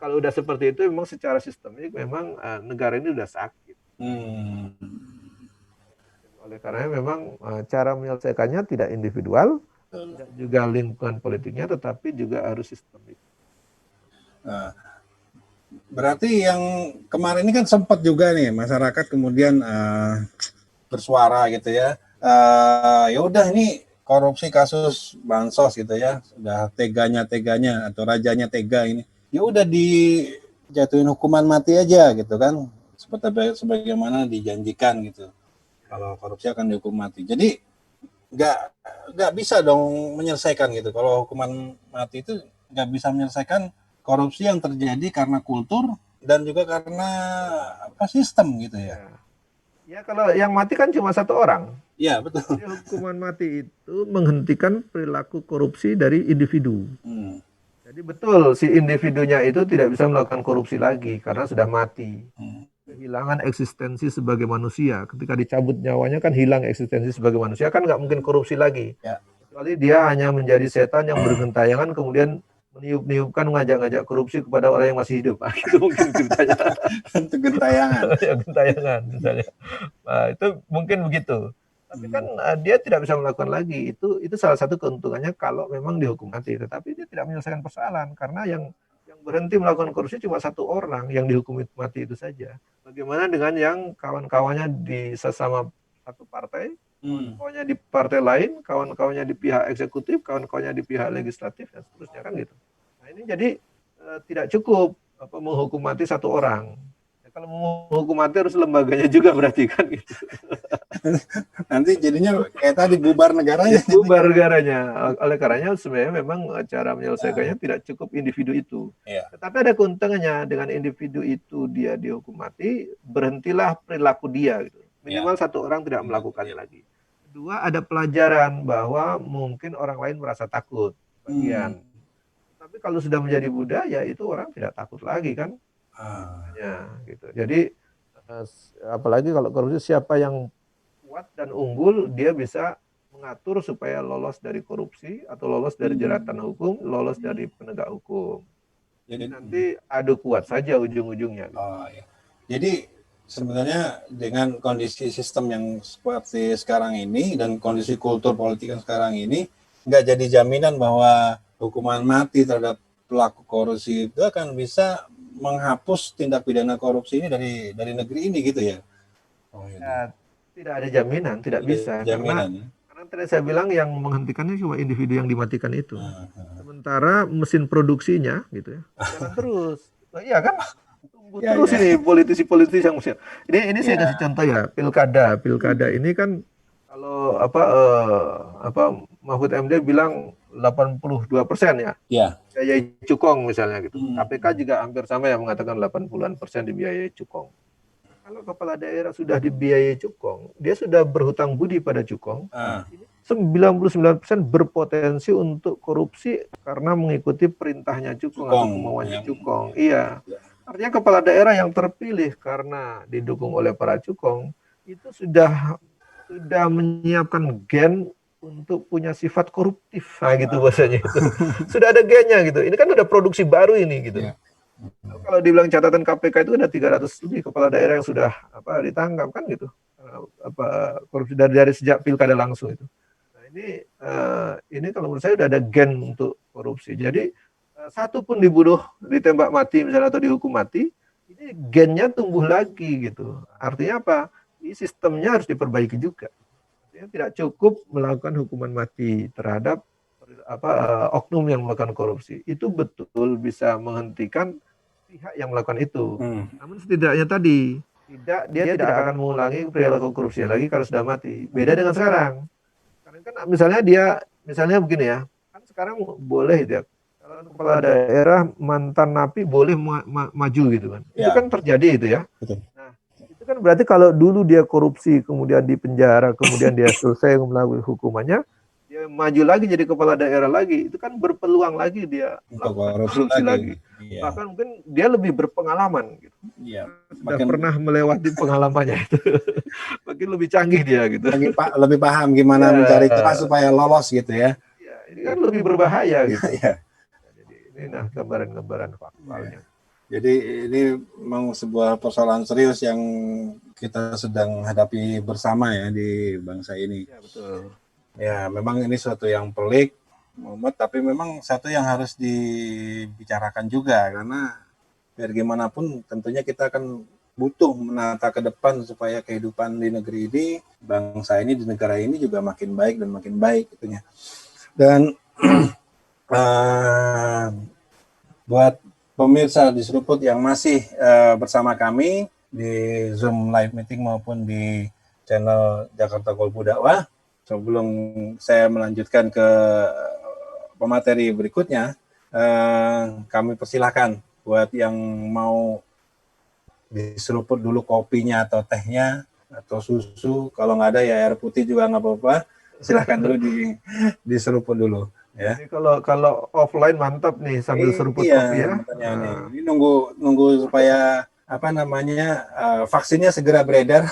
kalau udah seperti itu, memang secara sistemik memang negara ini udah sakit. Oleh karena memang cara menyelesaikannya tidak individual, tidak juga lingkungan politiknya, tetapi juga harus sistemik. Berarti yang kemarin ini kan sempat juga nih masyarakat kemudian bersuara gitu ya. Ya udah ini korupsi kasus bansos gitu ya, sudah teganya atau rajanya tega ini. Ya udah dijatuhin hukuman mati aja gitu kan. Seperti sebagaimana dijanjikan gitu. Kalau korupsi akan dihukum mati. Jadi nggak bisa dong menyelesaikan gitu. Kalau hukuman mati itu nggak bisa menyelesaikan korupsi yang terjadi karena kultur dan juga karena sistem gitu ya. Ya kalau yang mati kan cuma 1 orang. Ya betul. Jadi hukuman mati itu menghentikan perilaku korupsi dari individu. Jadi betul si individunya itu tidak bisa melakukan korupsi lagi karena sudah mati. Kehilangan eksistensi sebagai manusia. Ketika dicabut nyawanya kan hilang eksistensi sebagai manusia, kan nggak mungkin korupsi lagi. Ya. Kecuali dia hanya menjadi setan yang bergentayangan kemudian meniup-niupkan, ngajak-ngajak korupsi kepada orang yang masih hidup. Itu mungkin ceritanya. Itu gentayangan. Gentayangan misalnya. Nah, itu mungkin begitu. Tapi kan dia tidak bisa melakukan lagi. Itu salah satu keuntungannya kalau memang dihukum mati. Tetapi dia tidak menyelesaikan persoalan karena yang berhenti melakukan korupsi cuma 1 orang yang dihukum mati itu saja. Bagaimana dengan yang kawan-kawannya di sesama satu partai, kawan-kawannya di partai lain, kawan-kawannya di pihak eksekutif, kawan-kawannya di pihak legislatif dan seterusnya kan gitu. Nah ini jadi tidak cukup menghukum mati 1 orang. Kalau mau hukum mati harus lembaganya juga berarti kan gitu. Nanti jadinya kayak tadi bubar negaranya. Bubar negaranya. Oleh karenanya sebenarnya memang cara menyelesaikannya tidak cukup individu itu. Ya. Tetapi ada keuntungannya dengan individu itu dia dihukum mati, berhentilah perilaku dia gitu. Minimal 1 orang tidak melakukannya lagi. Kedua ada pelajaran bahwa mungkin orang lain merasa takut bagian. Tapi kalau sudah menjadi budaya itu orang tidak takut lagi kan. Ya, gitu. Jadi apalagi kalau korupsi siapa yang kuat dan unggul dia bisa mengatur supaya lolos dari korupsi atau lolos dari jeratan hukum, lolos dari penegak hukum. Jadi nanti adu kuat saja ujung-ujungnya. Ya. Jadi sebenarnya dengan kondisi sistem yang seperti sekarang ini dan kondisi kultur politik yang sekarang ini nggak jadi jaminan bahwa hukuman mati terhadap pelaku korupsi itu akan bisa menghapus tindak pidana korupsi ini dari negeri ini gitu ya? Ya, tidak ada jaminan, tidak bisa jaminan, karena tadi saya bilang yang menghentikannya cuma individu yang dimatikan itu. Sementara mesin produksinya gitu ya jalan terus. Nah, iya kan? Tunggu terus ini politisi-politisi yang mesin. Ini saya kasih contoh ya, pilkada ini kan kalau Mahfud MD bilang 82% ya. Biaya cukong misalnya gitu. KPK juga hampir sama ya mengatakan 80% dibiayai cukong. Kalau kepala daerah sudah dibiayai cukong, dia sudah berhutang budi pada cukong. 99% berpotensi untuk korupsi karena mengikuti perintahnya cukong atau kemauannya cukong. Iya. Artinya kepala daerah yang terpilih karena didukung oleh para cukong itu sudah menyiapkan gen untuk punya sifat koruptif, nah gitu bahasanya itu. Sudah ada gennya gitu. Ini kan udah produksi baru ini gitu. Iya. Kalau dibilang catatan KPK itu ada 300 lebih kepala daerah yang sudah ditangkap kan gitu. Korupsi dari sejak pilkada langsung itu. Nah, ini kalau menurut saya udah ada gen untuk korupsi. Jadi satu pun dibunuh, ditembak mati misalnya atau dihukum mati, ini gennya tumbuh lagi gitu. Artinya apa? Ini sistemnya harus diperbaiki juga. Artinya tidak cukup melakukan hukuman mati terhadap oknum yang melakukan korupsi. Itu betul bisa menghentikan pihak yang melakukan itu. Namun setidaknya tadi dia tidak akan mengulangi perilaku korupsi lagi kalau sudah mati. Beda dengan sekarang. Karena kan misalnya begini ya, kan sekarang boleh ya. Kalau kepala daerah mantan napi boleh maju gitu kan. Itu kan terjadi itu ya. Betul. Nah, itu kan berarti kalau dulu dia korupsi, kemudian di penjara, kemudian dia selesai melalui hukumannya, dia maju lagi jadi kepala daerah lagi, itu kan berpeluang lagi dia Untuk melakukan korupsi lagi. Iya. Bahkan mungkin dia lebih berpengalaman gitu. Iya. Sudah pernah melewati pengalamannya itu. Makin lebih canggih dia gitu. Lebih paham gimana mencari celah supaya lolos gitu ya. Ya, ini kan lebih berbahaya gitu. Iya. Jadi ini gambaran-gambaran faktualnya. Jadi ini memang sebuah persoalan serius yang kita sedang hadapi bersama ya di bangsa ini. Ya, betul. Ya, memang ini suatu yang pelik, Muhammad, tapi memang satu yang harus dibicarakan juga karena biar gimana pun tentunya kita akan butuh menata ke depan supaya kehidupan di negeri ini, bangsa ini, di negara ini juga makin baik dan makin baik itunya. Dan buat pemirsa di Seruput yang masih bersama kami di Zoom live meeting maupun di channel Jakarta Golbu Dakwah, sebelum saya melanjutkan ke pemateri berikutnya, kami persilahkan buat yang mau diseruput dulu kopinya atau tehnya atau susu, kalau nggak ada ya air putih juga nggak apa-apa, silahkan dulu diseruput dulu ya. Ini kalau offline mantap nih sambil seruput kopi ya. Ini nunggu supaya vaksinnya segera beredar.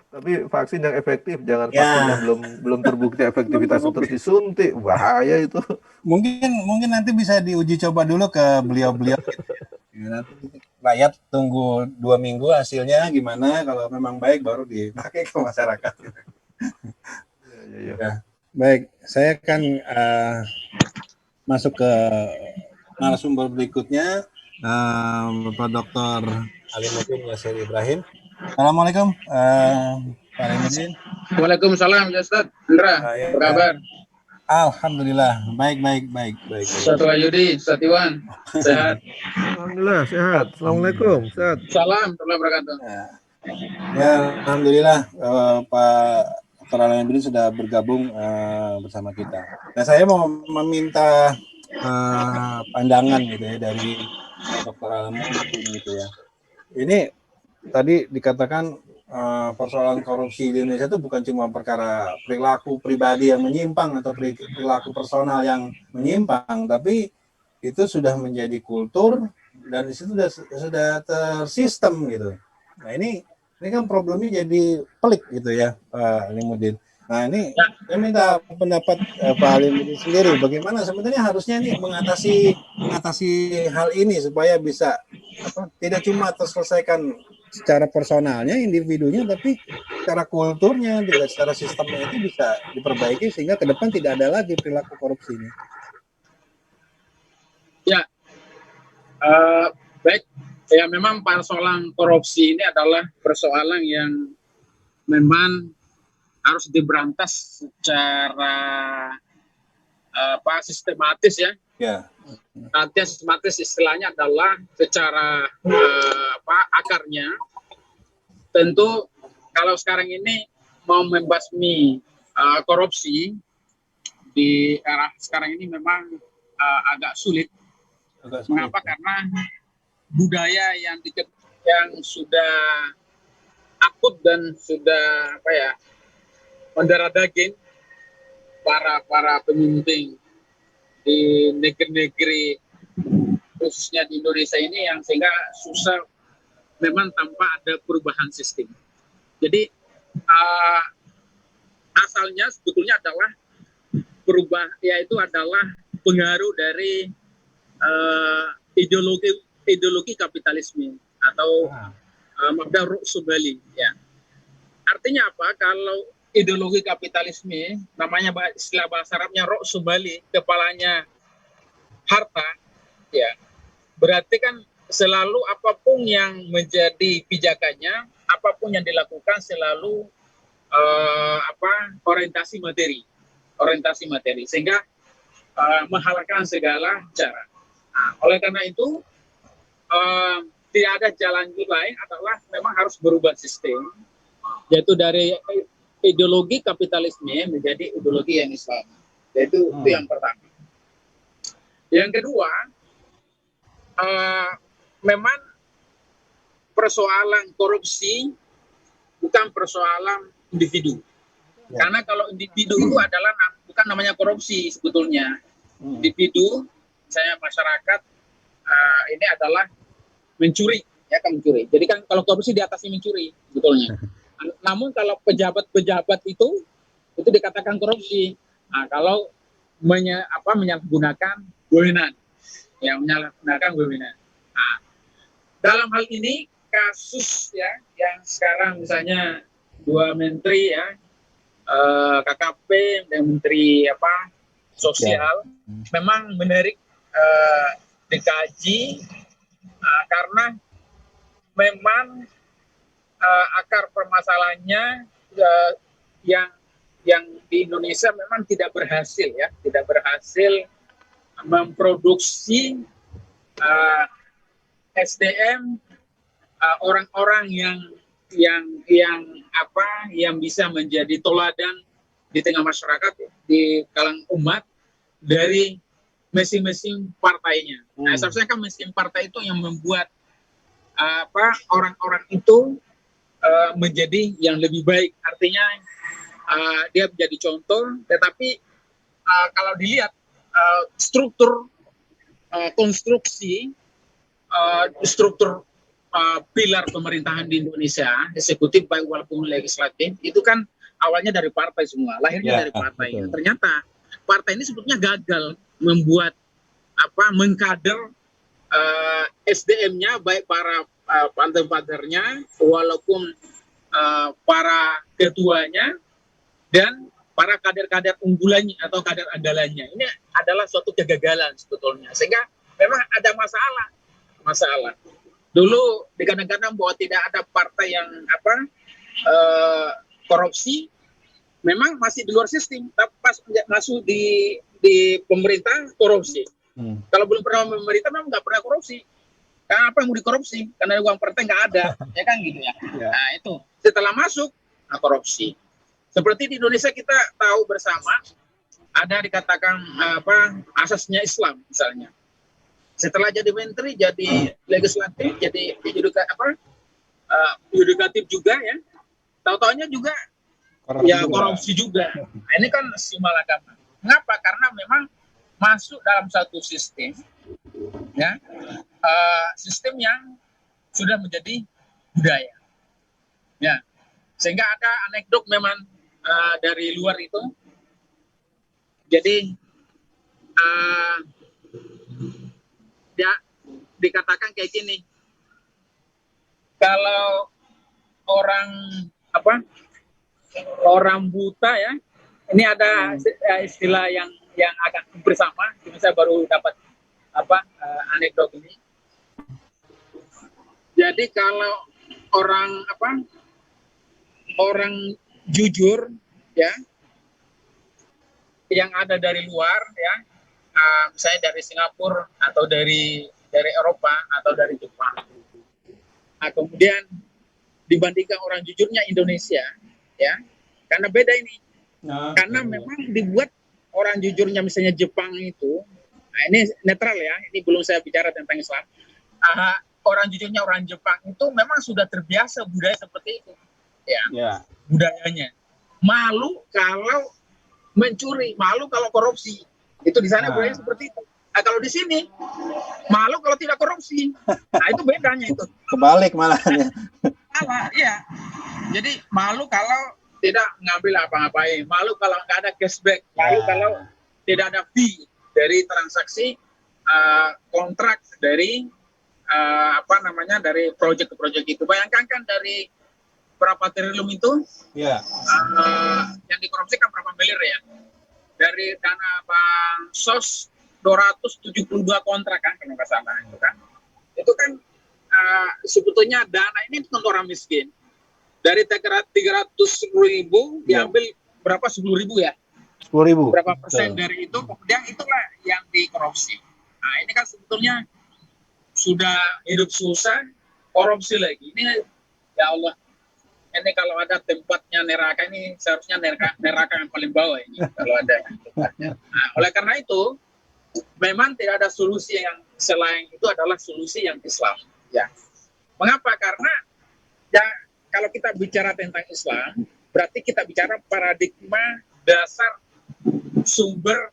Tapi vaksin yang efektif, jangan vaksin yang belum terbukti efektivitasnya terus disuntik, bahaya itu. Mungkin nanti bisa diuji coba dulu ke beliau-beliau. Nanti rakyat tunggu 2 minggu hasilnya gimana, kalau memang baik baru dipakai ke masyarakat. Ya. Baik, saya akan masuk ke narasumber berikutnya, Bapak Dr. Alimuddin Yasir Ibrahim. Assalamualaikum, Pak Alimuddin. Waalaikumsalam, ya Ustaz. Indra, apa kabar? Alhamdulillah, baik. Ustaz Wahyudi, Ustaz Iwan, sehat? Alhamdulillah, sehat. Assalamualaikum, sehat. Salam, warahmatullahi wabarakatuh. Ya, alhamdulillah Pak Dr. Alimuddin sudah bergabung bersama kita. Nah, saya mau meminta pandangan gitu ya dari Dr. Alimuddin gitu ya. Ini tadi dikatakan persoalan korupsi di Indonesia itu bukan cuma perkara perilaku pribadi yang menyimpang atau perilaku personal yang menyimpang, tapi itu sudah menjadi kultur dan di situ sudah tersistem gitu. Nah ini kan problemnya jadi pelik gitu ya, Pak Alimuddin. Nah ini saya minta pendapat Pak Alimuddin sendiri, bagaimana sebenarnya harusnya nih mengatasi hal ini supaya bisa tidak cuma terselesaikan secara personalnya, individunya, tapi secara kulturnya, secara sistemnya itu bisa diperbaiki sehingga ke depan tidak ada lagi perilaku korupsi ini. Ya, baik. Ya memang persoalan korupsi ini adalah persoalan yang memang harus diberantas secara sistematis ya. Ya. Nanti sistematis istilahnya adalah secara akarnya. Tentu kalau sekarang ini mau membasmi korupsi di era sekarang ini memang agak sulit. Mengapa? Karena budaya yang sudah akut dan sudah mendarah daging para pemimpin di negeri-negeri khususnya di Indonesia ini yang sehingga susah memang tanpa ada perubahan sistem. Jadi asalnya sebetulnya adalah yaitu adalah pengaruh dari ideologi kapitalisme atau mabda' Ra'asmali ya. Artinya apa? Kalau ideologi kapitalisme namanya istilah bahasa Arabnya Ra'asmali, kepalanya harta ya. Berarti kan selalu apapun yang menjadi pijakannya, apapun yang dilakukan selalu orientasi materi sehingga menghalalkan segala cara. Nah, oleh karena itu tidak ada jalan lain adalah memang harus berubah sistem, yaitu dari ideologi kapitalisme menjadi ideologi yang Islam. Yaitu itu yang pertama. Yang kedua, memang persoalan korupsi bukan persoalan individu. Karena kalau individu itu adalah bukan namanya korupsi sebetulnya. Individu, misalnya masyarakat, ini adalah mencuri, ya kan mencuri. Jadi kan kalau korupsi di atasnya mencuri sebetulnya. Namun kalau pejabat-pejabat itu dikatakan korupsi. Nah, kalau menyalahgunakan wewenang, ya menyalahgunakan wewenang. Nah, dalam hal ini kasus ya yang sekarang misalnya dua menteri ya, KKP dan menteri sosial memang menarik dikaji karena memang akar permasalahannya yang di Indonesia memang tidak berhasil memproduksi SDM orang-orang yang bisa menjadi teladan di tengah masyarakat, di kalangan umat dari masing-masing partainya. Nah, seharusnya kan masing partai itu yang membuat orang-orang itu menjadi yang lebih baik. Artinya dia menjadi contoh, tetapi kalau dilihat struktur konstruksi struktur pilar pemerintahan di Indonesia, eksekutif baik walaupun legislatif, itu kan awalnya dari partai semua, lahirnya dari partai. Ternyata partai ini sebetulnya gagal membuat mengkader SDM-nya, baik para kader-kadernya, walaupun para ketuanya dan para kader-kader unggulannya atau kader andalannya. Ini adalah suatu kegagalan sebetulnya, sehingga memang ada masalah. Dulu dikatakan bahwa tidak ada partai yang korupsi, memang masih di luar sistem. Tapi pas masuk di pemerintah korupsi. Kalau belum pernah pemerintah memang nggak pernah korupsi. Karena apa yang mau dikorupsi? Karena uang partai nggak ada, ya kan gitu ya. Nah itu setelah masuk korupsi. Seperti di Indonesia kita tahu bersama ada dikatakan asasnya Islam misalnya. Setelah jadi menteri, jadi legislatif, jadi yudikatif juga ya. Tahu-taunya juga korupsi juga. Nah, ini kan simalakama. Mengapa? Karena memang masuk dalam satu sistem, ya, sistem yang sudah menjadi budaya. Ya, sehingga ada anekdot memang dari luar itu. Jadi ya dikatakan kayak gini, kalau orang buta ya, ini ada istilah yang agak bersama, saya baru dapat anekdot ini. Jadi kalau orang jujur ya, yang ada dari luar ya, misalnya dari Singapura atau dari Eropa atau dari Jepang. Nah, kemudian dibandingkan orang jujurnya Indonesia, ya, karena beda ini. Karena memang dibuat orang jujurnya misalnya Jepang itu, nah ini netral ya, ini belum saya bicara tentang Islam. Orang jujurnya orang Jepang itu memang sudah terbiasa budaya seperti itu, ya. Budayanya. Malu kalau mencuri, malu kalau korupsi. Itu di sana budaya seperti itu. Nah, kalau di sini malu kalau tidak korupsi. Nah, itu bedanya itu. Kebalik malahnya. Salah, iya. Jadi malu kalau tidak ngambil apa-apain, malu kalau nggak ada cashback, malu kalau tidak ada fee dari transaksi kontrak dari dari proyek ke proyek itu. Bayangkan kan dari berapa triliun itu Ya. yang dikorupsikan berapa miliar ya? Dari dana bansos 272 kontrak kan kalau nggak salah itu kan. Itu kan sebetulnya dana ini untuk orang miskin. Dari 300.000 diambil berapa 10.000 ya? 10.000. Berapa persen dari itu kemudian itulah yang dikorupsi. Nah, ini kan sebetulnya sudah hidup susah, korupsi lagi. Ini ya Allah. Ini kalau ada tempatnya neraka ini seharusnya neraka yang paling bawah ini kalau ada tempatnya. Nah, oleh karena itu memang tidak ada solusi yang selain itu adalah solusi yang Islam. Ya. Mengapa? Karena ya kalau kita bicara tentang Islam, berarti kita bicara paradigma dasar sumber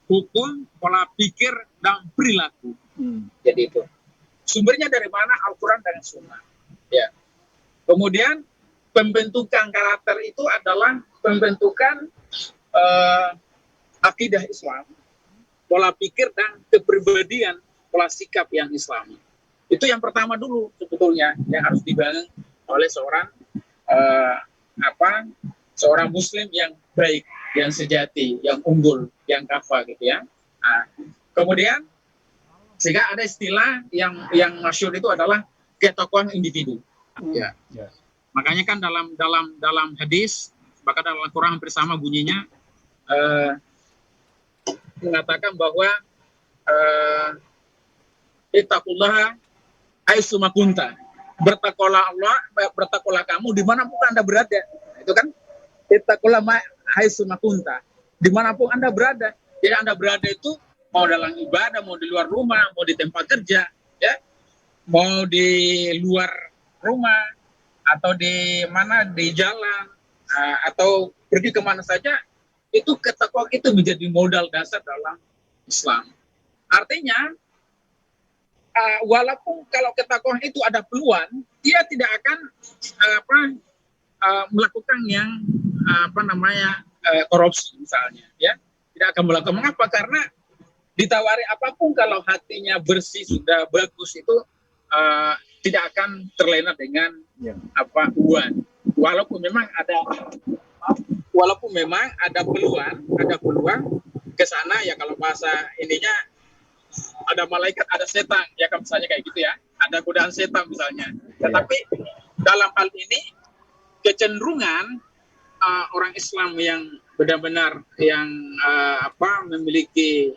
hukum, pola pikir, dan perilaku. Jadi itu. Sumbernya dari mana? Al-Quran dan Sunnah. Ya. Kemudian pembentukan karakter itu adalah pembentukan akidah Islam, pola pikir dan kepribadian, pola sikap yang Islami. Itu yang pertama dulu sebetulnya yang harus dibangun oleh seorang seorang Muslim yang baik, yang sejati, yang unggul, yang kafah gitu ya. Nah, kemudian sehingga ada istilah yang masyhur itu adalah ketokohan individu. Ya. Makanya kan dalam hadis, bahkan dalam Al-Quran hampir sama bunyinya, mengatakan bahwa ittaqullaha aitsuma kunta. Bertakwalah kamu dimanapun Anda berada. Itu kan ittaqullaha aitsuma kunta. Dimanapun Anda berada. Jadi Anda berada itu mau dalam ibadah, mau di luar rumah, mau di tempat kerja, ya, mau di luar rumah, atau di mana di jalan, atau pergi kemana saja, itu ketakwaan itu menjadi modal dasar dalam Islam. Artinya walaupun kalau ketakwaan itu ada peluang, dia tidak akan melakukan yang korupsi misalnya, ya, tidak akan melakukan. Mengapa? Karena ditawari apapun kalau hatinya bersih sudah bagus itu tidak akan terlena dengan uang. Walaupun memang ada peluang ke sana ya, kalau bahasa ininya ada malaikat, ada setan, ya kan misalnya kayak gitu ya, ada godaan setan misalnya. Tetapi dalam hal ini kecenderungan orang Islam yang benar-benar yang memiliki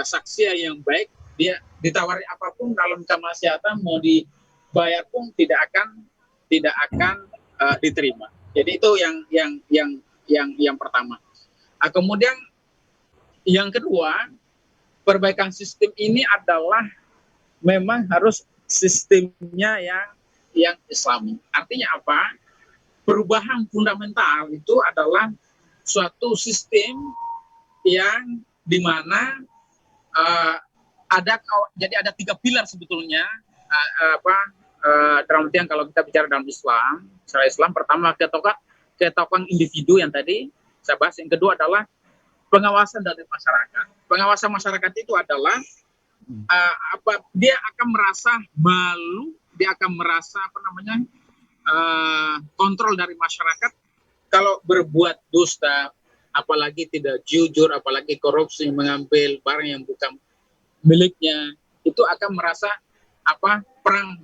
saksian yang baik, dia ditawari apapun dalam kemaksiatan mau dibayar pun tidak akan diterima. Jadi itu yang pertama. Kemudian yang kedua, perbaikan sistem ini adalah memang harus sistemnya yang Islami. Artinya apa? Perubahan fundamental itu adalah suatu sistem yang dimana ada 3 pilar sebetulnya. Dalam artian kalau kita bicara dalam Islam, secara Islam pertama ketokohan individu yang tadi saya bahas. Yang kedua adalah pengawasan dari masyarakat. Pengawasan masyarakat itu adalah dia akan merasa malu, dia akan merasa kontrol dari masyarakat kalau berbuat dusta, apalagi tidak jujur, apalagi korupsi, mengambil barang yang bukan miliknya, itu akan merasa perang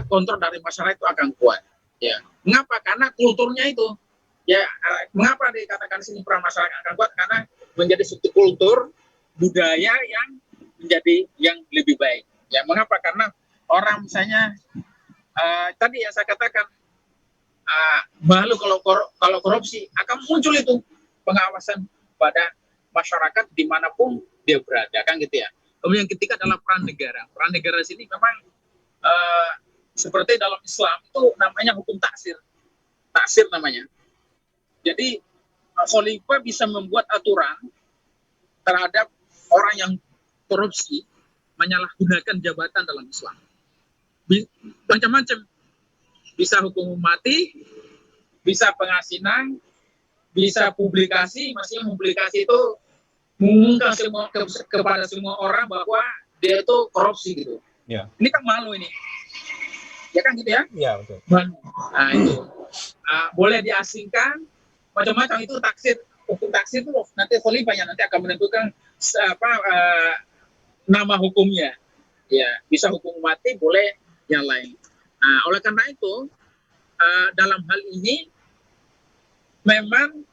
kontrol dari masyarakat itu akan kuat. Ya, mengapa? Karena kulturnya itu. Ya, mengapa dikatakan sini peran masyarakat akan kuat? Karena menjadi suatu kultur budaya yang menjadi yang lebih baik. Ya, mengapa? Karena orang misalnya tadi yang saya katakan malu kalau korupsi, akan muncul itu pengawasan pada masyarakat dimanapun dia berada, kan gitu ya. Kemudian yang ketiga adalah peran negara. Peran negara di sini memang seperti dalam Islam itu namanya hukum taksir. Taksir namanya. Jadi khalifah bisa membuat aturan terhadap orang yang korupsi menyalahgunakan jabatan dalam Islam. Macam-macam. Bisa hukum mati, bisa pengasinan, bisa publikasi. Maksudnya publikasi itu mengumumkan kepada semua orang bahwa dia itu korupsi gitu. Ya. Ini kan malu ini. Ya kan gitu ya? Ya, betul. Nah itu. Boleh diasingkan, macam-macam itu taksir. Hukum taksir itu nanti khalifah yang nanti akan menentukan nama hukumnya. Ya, bisa hukum mati, boleh yang lain. Nah, oleh karena itu, dalam hal ini memang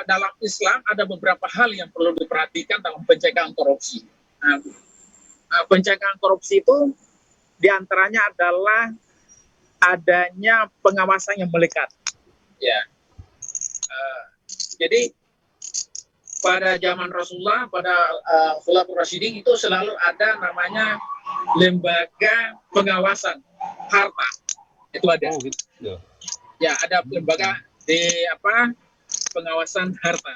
dalam Islam ada beberapa hal yang perlu diperhatikan dalam pencegahan korupsi. Pencegahan korupsi itu diantaranya adalah adanya pengawasan yang melekat. Ya, jadi pada zaman Rasulullah, pada Khulafaur Rasyidin itu selalu ada namanya lembaga pengawasan harta. Itu ada. Oh, gitu. Ya, ada lembaga di pengawasan harta.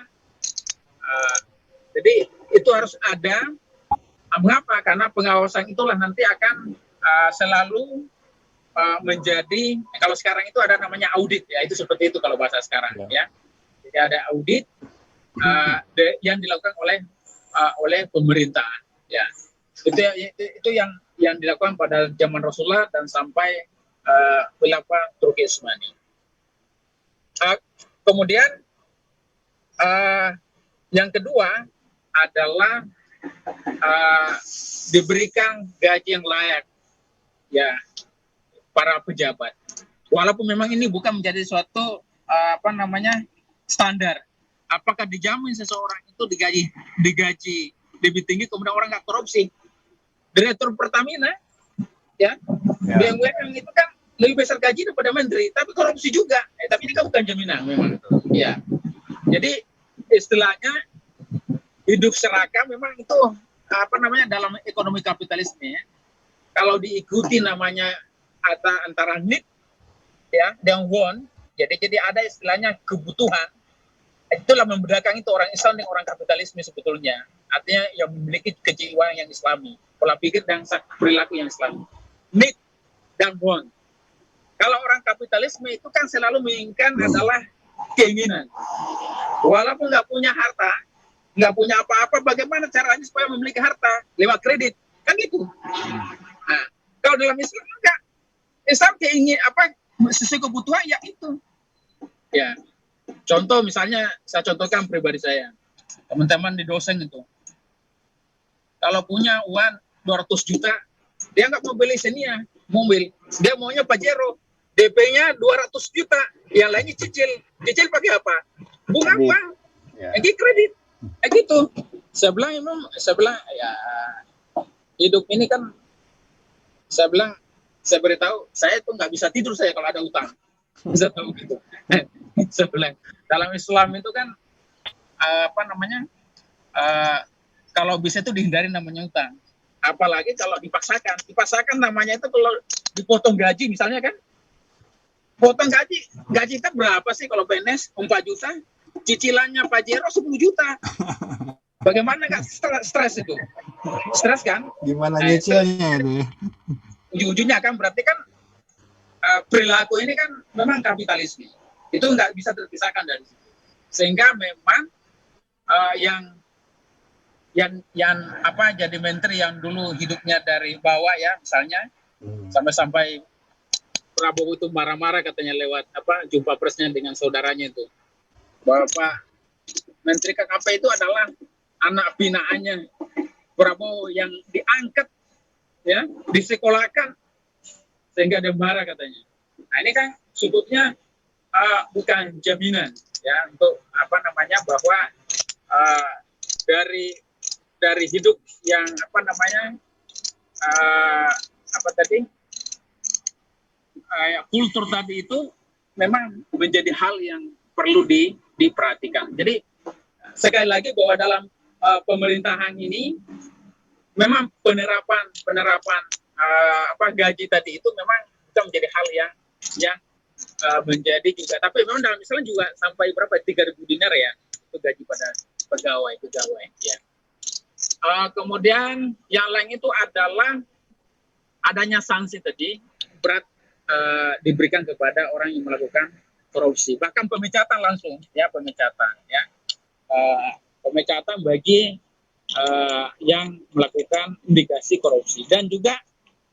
Jadi itu harus ada. Mengapa? Karena pengawasan itulah nanti akan selalu menjadi, kalau sekarang itu ada namanya audit ya, itu seperti itu kalau bahasa sekarang ya. Jadi ada audit yang dilakukan oleh pemerintah ya. Itu yang dilakukan pada zaman Rasulullah dan sampai Khilafah Turki Utsmani. Kemudian yang kedua adalah diberikan gaji yang layak ya para pejabat. Walaupun memang ini bukan menjadi suatu standar. Apakah dijamin seseorang itu digaji lebih tinggi kemudian orang nggak korupsi? Direktur Pertamina ya. BUMN itu kan lebih besar gaji daripada menteri, tapi korupsi juga. Tapi ini kan bukan jaminan memang. Ya. Jadi istilahnya hidup serakah memang itu dalam ekonomi kapitalisme ya. Kalau diikuti namanya antara need ya dan want, jadi ada istilahnya kebutuhan. Itulah membedakan itu orang Islam dengan orang kapitalisme sebetulnya. Artinya yang memiliki kejiwaan yang Islami, pola pikir dan perilaku yang Islami. Need dan want. Kalau orang kapitalisme itu kan selalu menginginkan adalah keinginan. Walaupun nggak punya harta, nggak punya apa-apa, bagaimana caranya supaya memiliki harta? Lewat kredit, kan gitu. Nah, kalau dalam Islam enggak. Islam ingin sesuai kebutuhan ya itu. Ya. Contoh misalnya saya contohkan pribadi saya. Teman-teman di dosen itu. Kalau punya uang 200 juta, dia nggak mau beli Xenia, mobil. Dia maunya Pajero. DP-nya 200 juta, yang lainnya cicil. Cicil pakai apa? Bunga uang. Kredit. Gitu. Saya bilang ya hidup ini kan saya beritahu, saya tuh nggak bisa tidur saya kalau ada utang. Bisa tahu gitu. Saya bilang, dalam Islam itu kan kalau bisa itu dihindari namanya utang. Apalagi kalau dipaksakan. Dipaksakan namanya itu kalau dipotong gaji misalnya kan. Potong gaji kan berapa sih kalau PNS? 4 juta. Cicilannya Pajero 10 juta. Bagaimana nggak stres itu? Stres kan? Gimana nyicilnya itu? Ujung-ujungnya kan berarti kan perilaku ini kan memang kapitalisme. Itu nggak bisa terpisahkan dari situ. Sehingga memang yang jadi menteri yang dulu hidupnya dari bawah ya misalnya sampai Prabowo itu marah-marah katanya lewat jumpa persnya dengan saudaranya itu. Bahwa Pak Menteri KKP itu adalah anak binaannya Prabowo yang diangkat ya, disekolahkan sehingga dia marah katanya. Nah, ini kan sebutnya bukan jaminan ya untuk bahwa dari hidup yang kultur tadi itu memang menjadi hal yang perlu diperhatikan. Jadi sekali lagi bahwa dalam pemerintahan ini memang penerapan gaji tadi itu memang bisa menjadi hal yang menjadi juga. Tapi memang dalam Islam juga sampai berapa 3.000 dinar ya itu gaji pada pegawai ya. Kemudian yang lain itu adalah adanya sanksi tadi berat diberikan kepada orang yang melakukan korupsi, bahkan pemecatan langsung, ya pemecatan, ya pemecatan bagi yang melakukan indikasi korupsi. Dan juga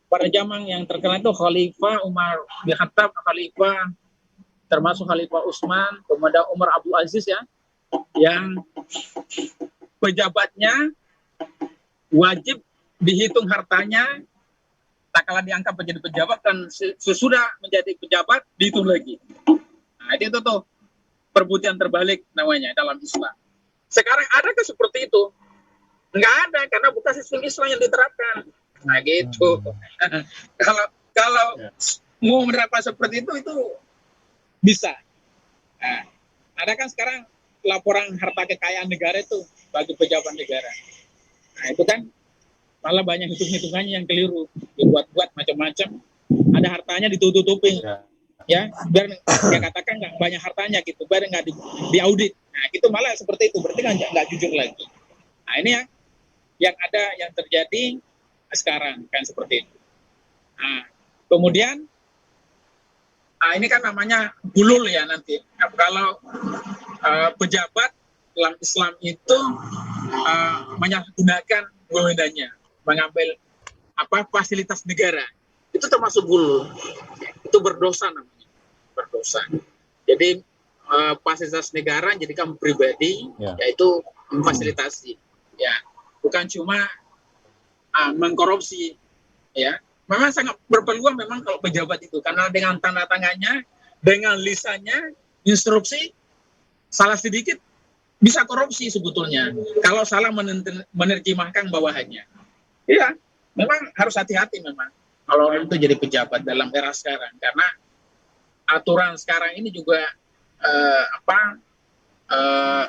pada zaman yang terkenal itu Khalifah Umar bin Khattab, Khalifah termasuk Khalifah Utsman, kemudian Umar Abdul Aziz, ya, yang pejabatnya wajib dihitung hartanya, tak kalah diangkat menjadi pejabat, dan sesudah menjadi pejabat dihitung lagi. Nah, itu tuh perbuatan terbalik namanya dalam Islam. Sekarang adakah seperti itu? Enggak ada, karena bukan sistem Islam yang diterapkan. Nah, gitu. Kalau mau menerapkan seperti itu bisa. Nah, ada kan sekarang laporan harta kekayaan negara itu bagi pejabat negara. Nah, itu kan malah banyak hitung-hitungannya yang keliru, dibuat-buat macam-macam. Ada hartanya ditutup-tutupin, ya, biar dia katakan nggak banyak hartanya gitu, biar nggak diaudit. Nah, itu malah seperti itu, berarti kan nggak jujur lagi. Nah, ini yang ada, yang terjadi sekarang kan seperti itu. Nah, kemudian ini kan namanya gulul ya nanti. Nah, kalau pejabat dalam Islam itu menyalahgunakan wewenangnya, mengambil fasilitas negara, itu termasuk gulul. Itu berdosa namanya, berdosa. Jadi fasilitas negara jadikan pribadi, yaitu memfasilitasi, ya, bukan cuma mengkorupsi, ya. Memang sangat berpeluang memang kalau pejabat itu, karena dengan tanda tangannya, dengan lisannya, instruksi, salah sedikit bisa korupsi sebetulnya. Kalau salah menerjemahkan bawahannya, iya, memang harus hati-hati memang kalau orang itu jadi pejabat dalam era sekarang, karena aturan sekarang ini juga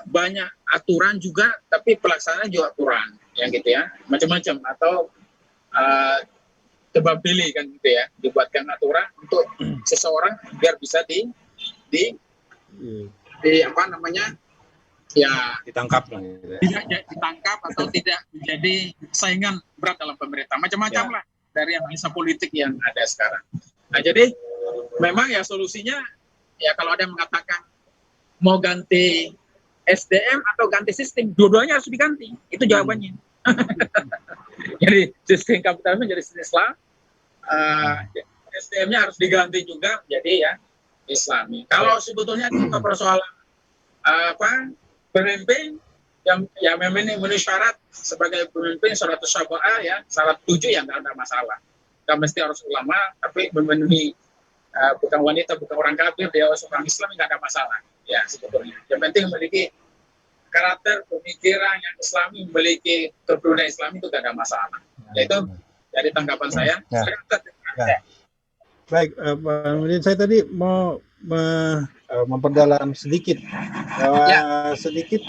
banyak aturan juga, tapi pelaksanaan juga kurang, ya gitu ya, macam-macam, atau tebang pilih kan gitu ya, dibuatkan aturan untuk seseorang biar bisa ditangkap lah, tidak ditangkap atau tidak menjadi saingan berat dalam pemerintah, macam-macam lah dari analisa politik yang ada sekarang. Nah, jadi memang ya solusinya, ya kalau ada yang mengatakan mau ganti SDM atau ganti sistem, dua-duanya harus diganti, itu jawabannya. Jadi sistem kapitalisme jadi sistem Islam, SDM-nya harus diganti juga jadi ya Islami. Kalau sebetulnya itu persoalan pemimpin yang memenuhi syarat sebagai pemimpin, syarat syaba'ah, ya, syarat 7, ya nggak ada masalah. Nggak mesti harus ulama, tapi memenuhi bukan wanita, bukan orang kafir, dia seorang Islam, nggak ada masalah, ya sebetulnya. Yang penting memiliki karakter pemikiran yang Islami, memiliki keturunan Islami, itu nggak ada masalah. Yaitu dari tanggapan saya. Baik, Pak Nurdin, saya tadi mau memperdalam sedikit sedikit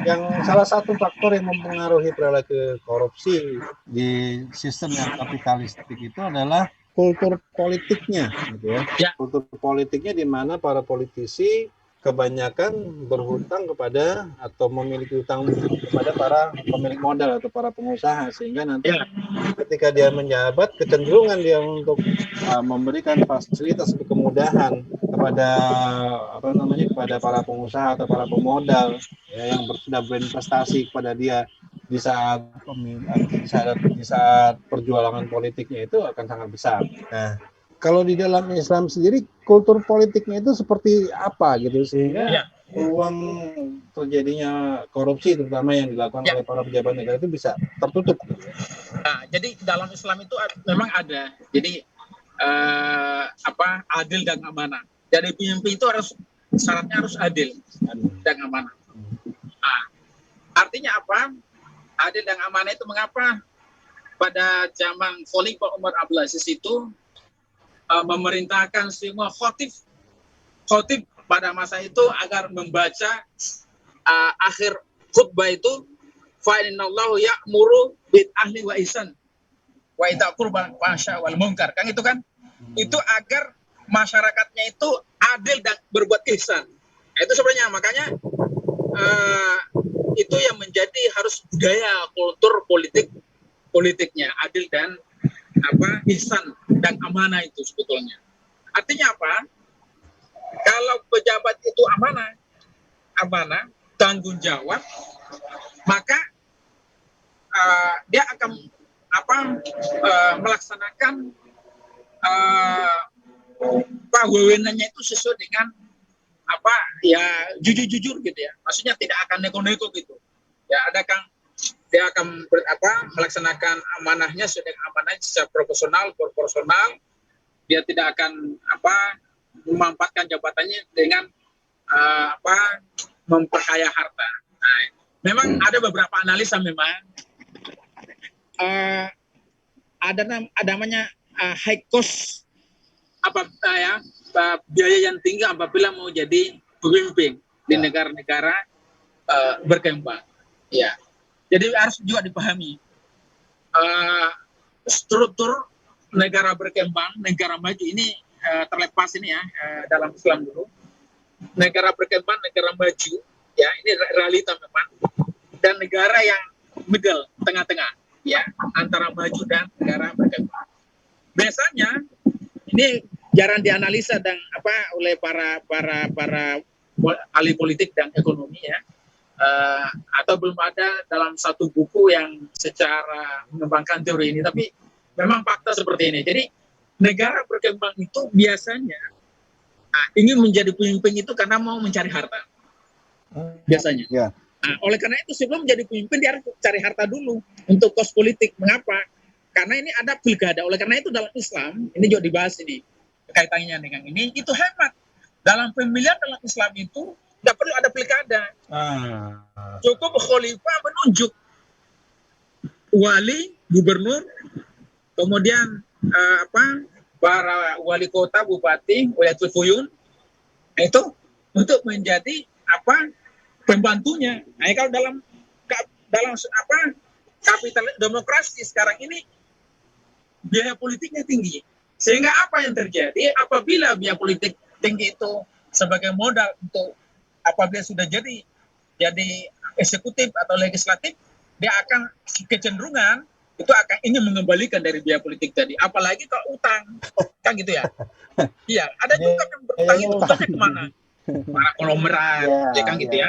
yang salah satu faktor yang mempengaruhi perilaku korupsi di sistem yang kapitalistik itu adalah kultur politiknya, gitu ya. Kultur politiknya di mana para politisi kebanyakan berhutang kepada atau memiliki hutang kepada para pemilik modal atau para pengusaha, sehingga nanti ketika dia menjabat kecenderungan dia untuk memberikan fasilitas atau kemudahan kepada kepada para pengusaha atau para pemodal, ya, yang sudah berinvestasi kepada dia di saat perjuangan politiknya itu akan sangat besar. Nah, kalau di dalam Islam sendiri kultur politiknya itu seperti apa gitu, sehingga peluang terjadinya korupsi terutama yang dilakukan oleh para pejabat negara itu bisa tertutup. Nah, jadi dalam Islam itu memang ada. Jadi adil dan amanah. Jadi pemimpin itu syaratnya harus adil dan amanah. Nah, artinya apa? Adil dan amanah itu mengapa pada zaman Khalifah Umar Abdul Aziz itu memerintahkan semua khotib pada masa itu agar membaca akhir khutbah itu, fa inallahu ya'muru bil ahli wa ihsan wa itaa'il qurba wa nahy wal munkar, kan itu kan, itu agar masyarakatnya itu adil dan berbuat ihsan. Nah, itu sebenarnya makanya itu yang menjadi harus budaya kultur politiknya adil dan ihsan dan amanah itu sebetulnya. Artinya apa? Kalau pejabat itu amanah, tanggung jawab, maka dia akan melaksanakan wewenangnya itu sesuai dengan jujur gitu ya. Maksudnya tidak akan neko-neko gitu. Ya, dia akan melaksanakan amanahnya sesuai dengan amanahnya secara proporsional. Dia tidak akan memanfaatkan jabatannya dengan memperkaya harta. Nah, memang ada beberapa analisa memang ada namanya high cost biaya yang tinggi apabila mau jadi pemimpin di negara-negara berkembang. Ya, jadi harus juga dipahami struktur negara berkembang, negara maju ini terlepas ini ya dalam Islam dulu. Negara berkembang, negara maju, ya ini realita memang. Dan negara yang middle, tengah-tengah, ya antara maju dan negara berkembang. Biasanya ini jarang dianalisa dan oleh para ahli politik dan ekonomi ya, atau belum ada dalam satu buku yang secara mengembangkan teori ini, tapi memang fakta seperti ini. Jadi negara berkembang itu biasanya ingin menjadi pemimpin itu karena mau mencari harta biasanya. Nah, oleh karena itu sebelum menjadi pemimpin dia harus cari harta dulu untuk kos politik. Mengapa? Karena ini ada pilkada. Oleh karena itu dalam Islam ini juga dibahas ini kaitannya dengan ini, itu hemat. Dalam pemilihan dalam Islam itu tidak perlu ada pilkada. Cukup khalifah menunjuk wali, gubernur, kemudian para wali kota, bupati, waliatul fuyun itu untuk menjadi pembantunya. Nah, kalau dalam kapital demokrasi sekarang ini biaya politiknya tinggi. Sehingga apa yang terjadi apabila biaya politik tinggi itu sebagai modal untuk apabila sudah jadi eksekutif atau legislatif, dia akan kecenderungan itu akan ingin mengembalikan dari biaya politik tadi. Apalagi kalau utang, kan gitu ya. Iya, ada juga yang berutang itu utangnya kemana? Para konglomerat, ya kan gitu ya.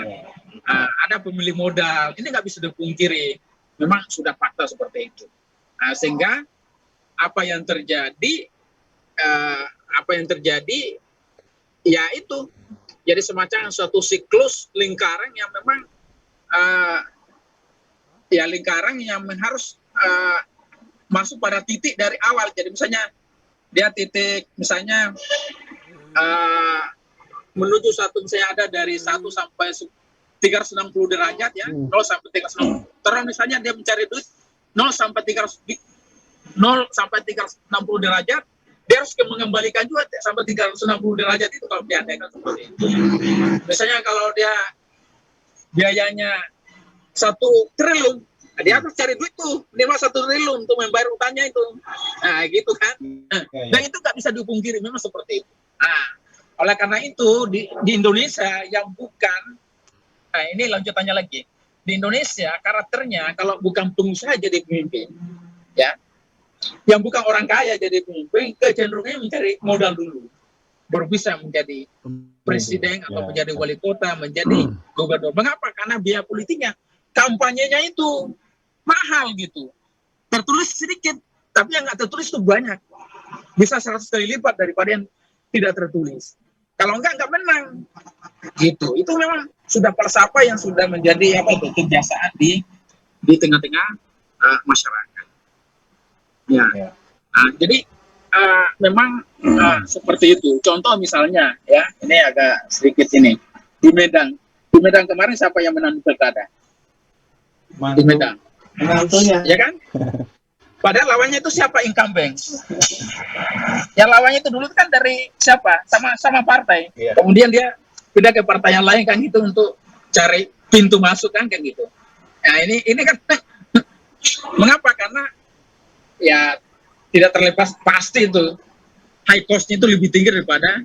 Ada pemilik modal, ini nggak bisa dipungkiri. Memang sudah fakta seperti itu. Sehingga apa yang terjadi ya itu jadi semacam suatu siklus lingkaran yang memang lingkaran yang harus masuk pada titik dari awal. Jadi misalnya dia titik misalnya menuju satu, misalnya ada dari 1 sampai 360 derajat ya, 0 sampai 360. Terus misalnya dia mencari duit 0 sampai 360 derajat, dia harus mengembalikan juga sampai 360 derajat itu kalau diandaikan seperti itu. Misalnya kalau dia biayanya 1 triliun, dia harus cari duit tuh minimal 1 triliun untuk membayar utangnya itu. Nah, gitu kan. Dan itu nggak bisa dipungkiri, memang seperti itu. Nah, oleh karena itu di Indonesia yang bukan, nah ini lanjutannya lagi. Di Indonesia karakternya kalau bukan pengusaha jadi pemimpin, ya, yang bukan orang kaya jadi pemimpin, kecenderungannya mencari modal dulu, baru bisa menjadi presiden atau menjadi wali kota, menjadi gubernur. Mengapa? Karena biaya politiknya, kampanyenya itu mahal gitu. Tertulis sedikit, tapi yang nggak tertulis itu banyak. Bisa 100 kali lipat daripada yang tidak tertulis. Kalau enggak menang. Gitu. Itu memang sudah falsafah yang sudah menjadi kebiasaan di tengah-tengah masyarakat. Ya. Nah, jadi memang seperti itu. Contoh misalnya ya, ini agak sedikit ini. Di Medan kemarin siapa yang menang pilkada? Di Medan. Menantunya. Ya kan? Padahal lawannya itu siapa? Incumbent. Yang lawannya itu dulu kan dari siapa? Sama partai. Kemudian dia pindah ke partai yang lain kan gitu untuk cari pintu masuk kan gitu. Nah, ini kan mengapa? Karena ya tidak terlepas pasti itu high cost-nya itu lebih tinggi daripada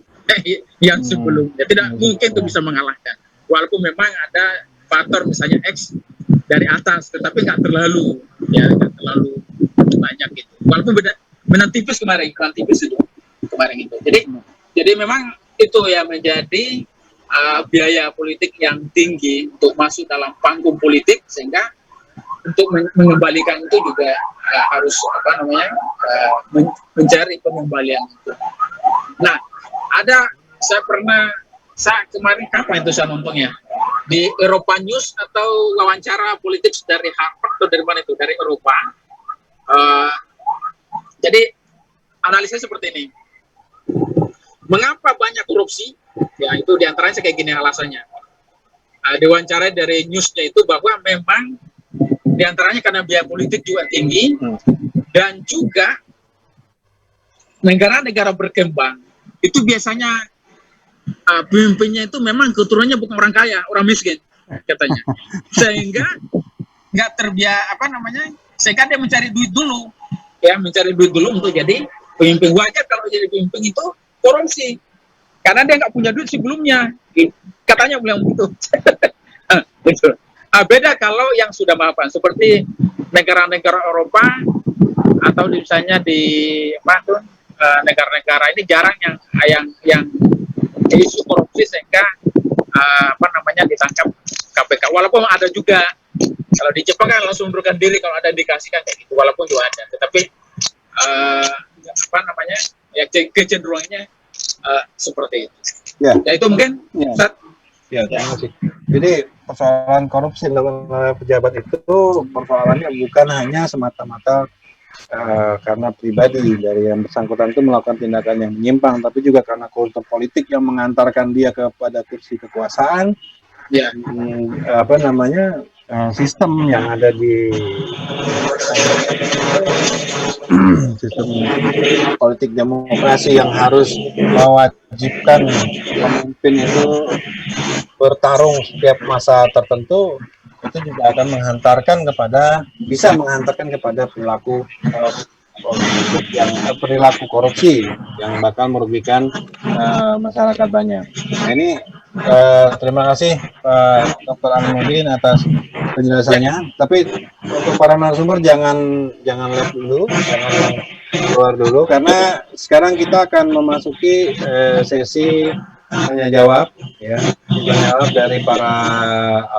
yang sebelumnya. Tidak mungkin itu bisa mengalahkan. Walaupun memang ada faktor misalnya X dari atas, tetapi nggak terlalu banyak gitu. Walaupun menang tipis kemarin, menang tipis itu kemarin itu. Jadi memang itu yang menjadi biaya politik yang tinggi untuk masuk dalam panggung politik, sehingga untuk mengembalikan itu juga harus mencari pengembalian itu. Nah, saya kemarin kapan itu saya nontonnya di Eropa News atau wawancara politik dari Harvard atau dari mana itu, dari Eropa. Jadi analisnya seperti ini. Mengapa banyak korupsi? Ya itu diantaranya kayak gini alasannya. Diwawancara dari newsnya itu bahwa memang diantaranya karena biaya politik juga tinggi, dan juga negara-negara berkembang itu biasanya pemimpinnya itu memang keturunannya bukan orang kaya, orang miskin katanya, sehingga nggak sehingga dia mencari duit dulu, untuk jadi pemimpin. Wajar kalau jadi pemimpin itu korupsi, karena dia nggak punya duit sebelumnya, katanya bilang begitu. Betul. Beda kalau yang sudah mapan seperti negara-negara Eropa atau misalnya di negara-negara ini jarang yang isu korupsi sehingga ditangkap KPK. Walaupun ada juga, kalau di Jepang kan langsung mundurkan diri kalau ada indikasi kan kayak gitu, walaupun juga ada, tetapi kecenderungannya seperti itu. Ya. Ya itu mungkin. Ya, terima kasih. Jadi persoalan korupsi dalam pejabat itu persoalannya bukan hanya semata-mata karena pribadi dari yang bersangkutan itu melakukan tindakan yang menyimpang, tapi juga karena kultur politik yang mengantarkan dia kepada kursi kekuasaan. Ya. Sistem yang ada di sistem politik demokrasi yang harus mewajibkan pemimpin itu bertarung setiap masa tertentu, itu juga akan bisa menghantarkan kepada perilaku korupsi yang bakal merugikan masyarakat banyak. Nah ini terima kasih Pak Dr. Aminuddin atas penjelasannya. Tapi untuk para narasumber jangan live dulu, jangan keluar dulu, karena sekarang kita akan memasuki sesi tanya jawab dari para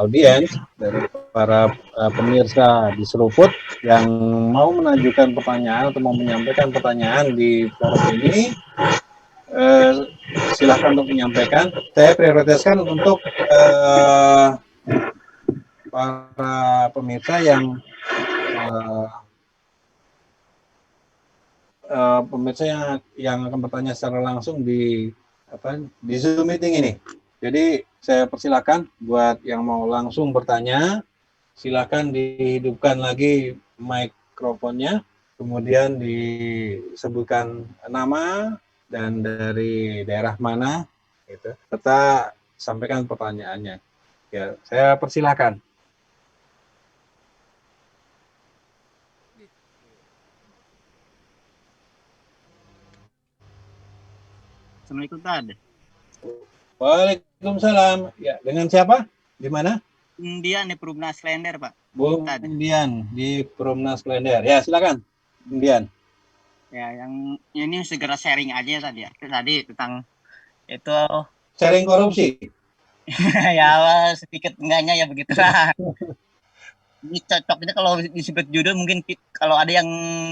audiens, dari para pemirsa di Seruput yang mau mengajukan pertanyaan atau mau menyampaikan pertanyaan di forum ini. Silahkan untuk menyampaikan. Saya prioritaskan untuk para pemirsa yang akan bertanya secara langsung di Zoom meeting ini. Jadi saya persilakan buat yang mau langsung bertanya, silakan dihidupkan lagi mikrofonnya, kemudian disebutkan nama dan dari daerah mana, gitu, serta sampaikan pertanyaannya. Ya, saya persilakan. Assalamualaikum Tad. Waalaikumsalam. Ya, dengan siapa? Di mana? Indian di Perumnas Klender, Pak. Bung Indian di Perumnas Klender. Ya, silakan. Indian. Ya, yang ini segera sharing aja tadi ya. Tadi tentang itu sharing korupsi. Ya, sedikit enggaknya ya begitulah. Ini cocoknya kalau disebut judul mungkin kalau ada yang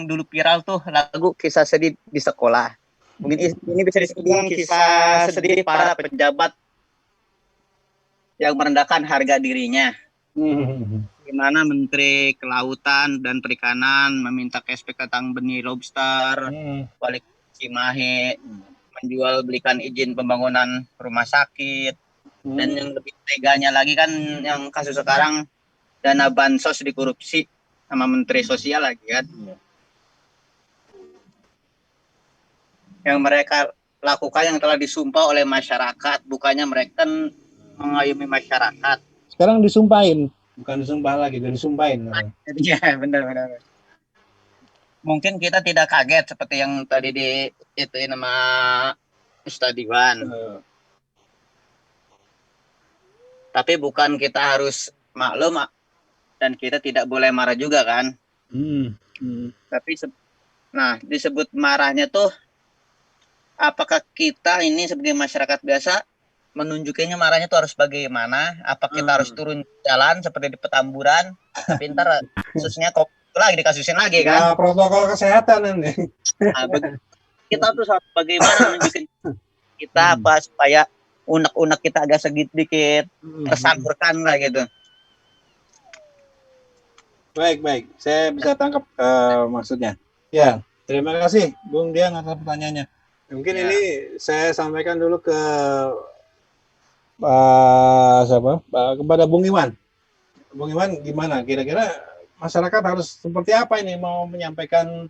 dulu viral tuh lagu Kisah Sedih di Sekolah. Mungkin ini bisa disebut kisah sedih para pejabat yang merendahkan harga dirinya. Di mana Menteri Kelautan dan Perikanan meminta cashback tentang benih lobster, balik Cimahi, menjual belikan izin pembangunan rumah sakit, dan yang lebih teganya lagi kan yang kasus sekarang dana bansos dikorupsi sama Menteri Sosial lagi kan. Yang mereka lakukan yang telah disumpah oleh masyarakat, bukannya mereka mengayomi masyarakat. Sekarang disumpahin, bukan disumpah lagi, udah disumpahin. Iya, benar. Mungkin kita tidak kaget seperti yang tadi itu nama Ustadz Iwan. Tapi bukan kita harus maklum dan kita tidak boleh marah juga kan. Tapi nah, disebut marahnya tuh, apakah kita ini sebagai masyarakat biasa menunjukinya marahnya tuh harus bagaimana? Apa kita harus turun jalan seperti di Petamburan? Tapi ntar kasusnya kok lagi dikasusin lagi kan? Ya, protokol kesehatan ini. Nah, kita tuh harus bagaimana nunjukin kita apa supaya unek-unek kita agak sedikit tersalurkan lah gitu. Baik. Saya bisa tangkap maksudnya. Ya, terima kasih Bung Dian atas pertanyaannya. Mungkin ini saya sampaikan dulu ke kepada Bung Iwan. Bung Iwan, gimana? Kira-kira masyarakat harus seperti apa ini mau menyampaikan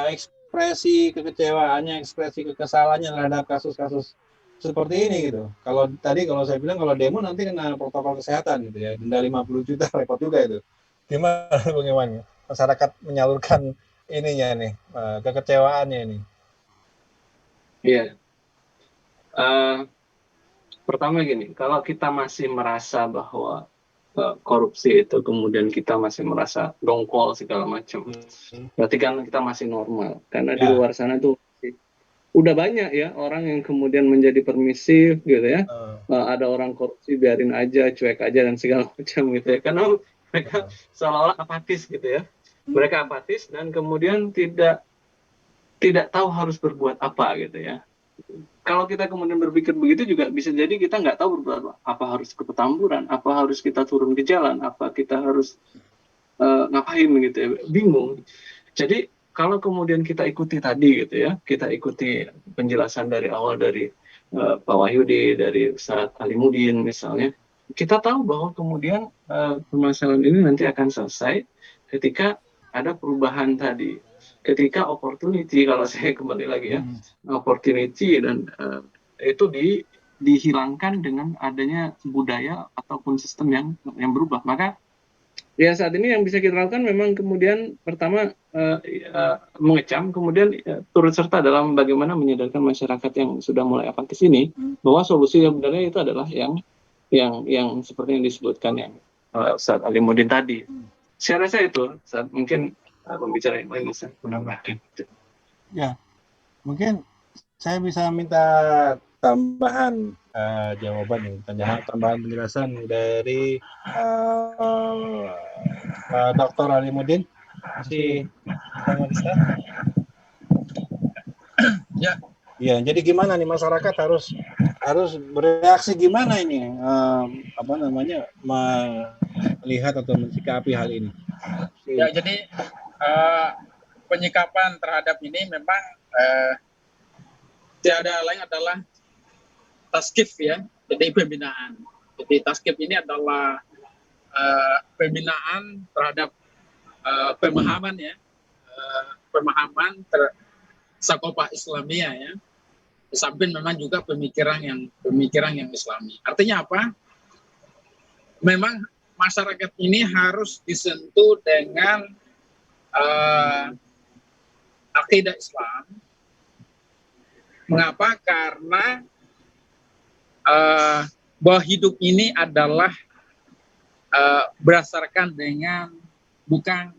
ekspresi kekecewaannya, ekspresi kekesalannya terhadap kasus-kasus seperti ini gitu. Kalau saya bilang kalau demo nanti kena protokol kesehatan gitu ya, denda 50 juta repot juga itu. Gimana Bung Iwan? Masyarakat menyalurkan ininya nih, kekecewaannya ini. Iya. Pertama gini, kalau kita masih merasa bahwa korupsi itu kemudian kita masih merasa dongkol segala macam, berarti kan kita masih normal. Karena di luar sana tuh udah banyak ya orang yang kemudian menjadi permisif gitu ya. Ada orang korupsi biarin aja, cuek aja dan segala macam gitu ya. Karena mereka seolah-olah apatis gitu ya. Mereka apatis dan kemudian tidak tahu harus berbuat apa gitu ya. Kalau kita kemudian berpikir begitu juga bisa jadi kita nggak tahu berbuat apa, harus ke Petamburan, apa harus kita turun ke jalan, apa kita harus ngapain gitu ya, bingung. Jadi kalau kemudian kita ikuti tadi gitu ya, kita ikuti penjelasan dari awal dari Pak Wahyudi, dari Ustaz Alimuddin misalnya, kita tahu bahwa kemudian permasalahan ini nanti akan selesai ketika ada perubahan tadi. Ketika opportunity, kalau saya kembali lagi ya, opportunity dan itu dihilangkan dengan adanya budaya ataupun sistem yang berubah. Maka ya saat ini yang bisa kita lakukan memang kemudian pertama mengecam, kemudian turut serta dalam bagaimana menyadarkan masyarakat yang sudah mulai apatis ini bahwa solusi yang benarnya itu adalah yang seperti yang disebutkan yang Ustaz Alimuddin tadi. Saya rasa itu saat mungkin pembicara yang lain bisa menambahkan. Ya, mungkin saya bisa minta tambahan jawaban, tambahan penjelasan dari Dr. Alimuddin. Masih bisa? Ya, jadi gimana nih masyarakat harus bereaksi gimana ini melihat atau mensikapi hal ini? Ya, jadi penyikapan terhadap ini memang tiada lain adalah taskif ya, jadi pembinaan. Jadi taskif ini adalah pembinaan terhadap pemahaman ya, pemahaman sakopah Islamiyah ya, di samping memang juga pemikiran yang Islami. Artinya apa? Memang masyarakat ini harus disentuh dengan akidah Islam. Mengapa? Karena bahwa hidup ini adalah berdasarkan bukan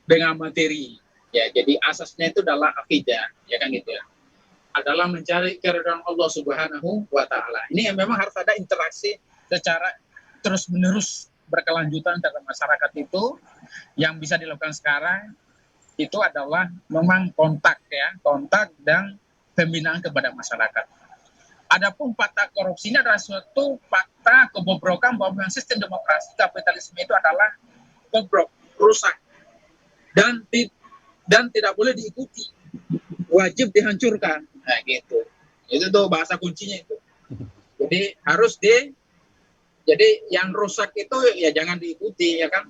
dengan materi. Ya, jadi asasnya itu adalah akidah, ya kan gitu ya. Adalah mencari keridhaan Allah Subhanahu wa taala. Ini yang memang harus ada interaksi secara terus-menerus berkelanjutan dalam masyarakat itu. Yang bisa dilakukan sekarang itu adalah memang kontak dan pembinaan kepada masyarakat. Adapun fakta korupsi ini adalah suatu fakta kebobrokan bahwa sistem demokrasi kapitalisme itu adalah bobrok, rusak dan tidak boleh diikuti, wajib dihancurkan. Nah gitu, itu tuh bahasa kuncinya itu. Jadi jadi yang rusak itu ya jangan diikuti ya kan.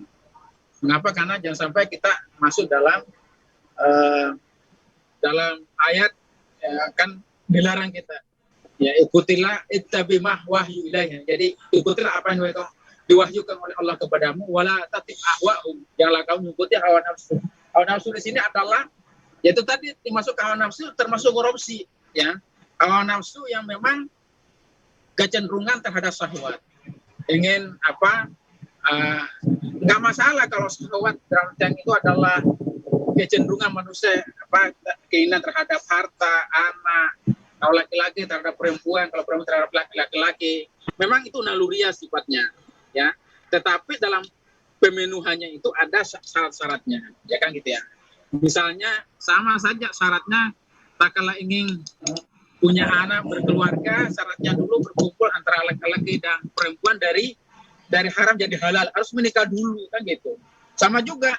Mengapa? Karena jangan sampai kita masuk dalam ayat ya, kan dilarang kita. Ya ikutilah ittabimah wahyu ilaihi. Jadi ikutilah apa yang diwahyukan oleh Allah kepadamu, wala tatib ahwa'hum. Janganlah kau mengikuti hawa nafsu. Hawa nafsu di sini adalah yaitu tadi dimasuk hawa nafsu termasuk korupsi ya. Hawa nafsu yang memang kecenderungan terhadap syahwat. Ingin nggak masalah kalau syahwat dalam yang itu adalah kecenderungan manusia, keinginan terhadap harta, anak, kalau laki-laki terhadap perempuan, kalau perempuan terhadap laki-laki, memang itu naluriah sifatnya, ya. Tetapi dalam pemenuhannya itu ada syarat-syaratnya, ya kan gitu ya. Misalnya sama saja syaratnya, tak kala ingin punya anak, berkeluarga, syaratnya dulu berkumpul antara laki-laki dan perempuan dari haram jadi halal, harus menikah dulu kan gitu. Sama juga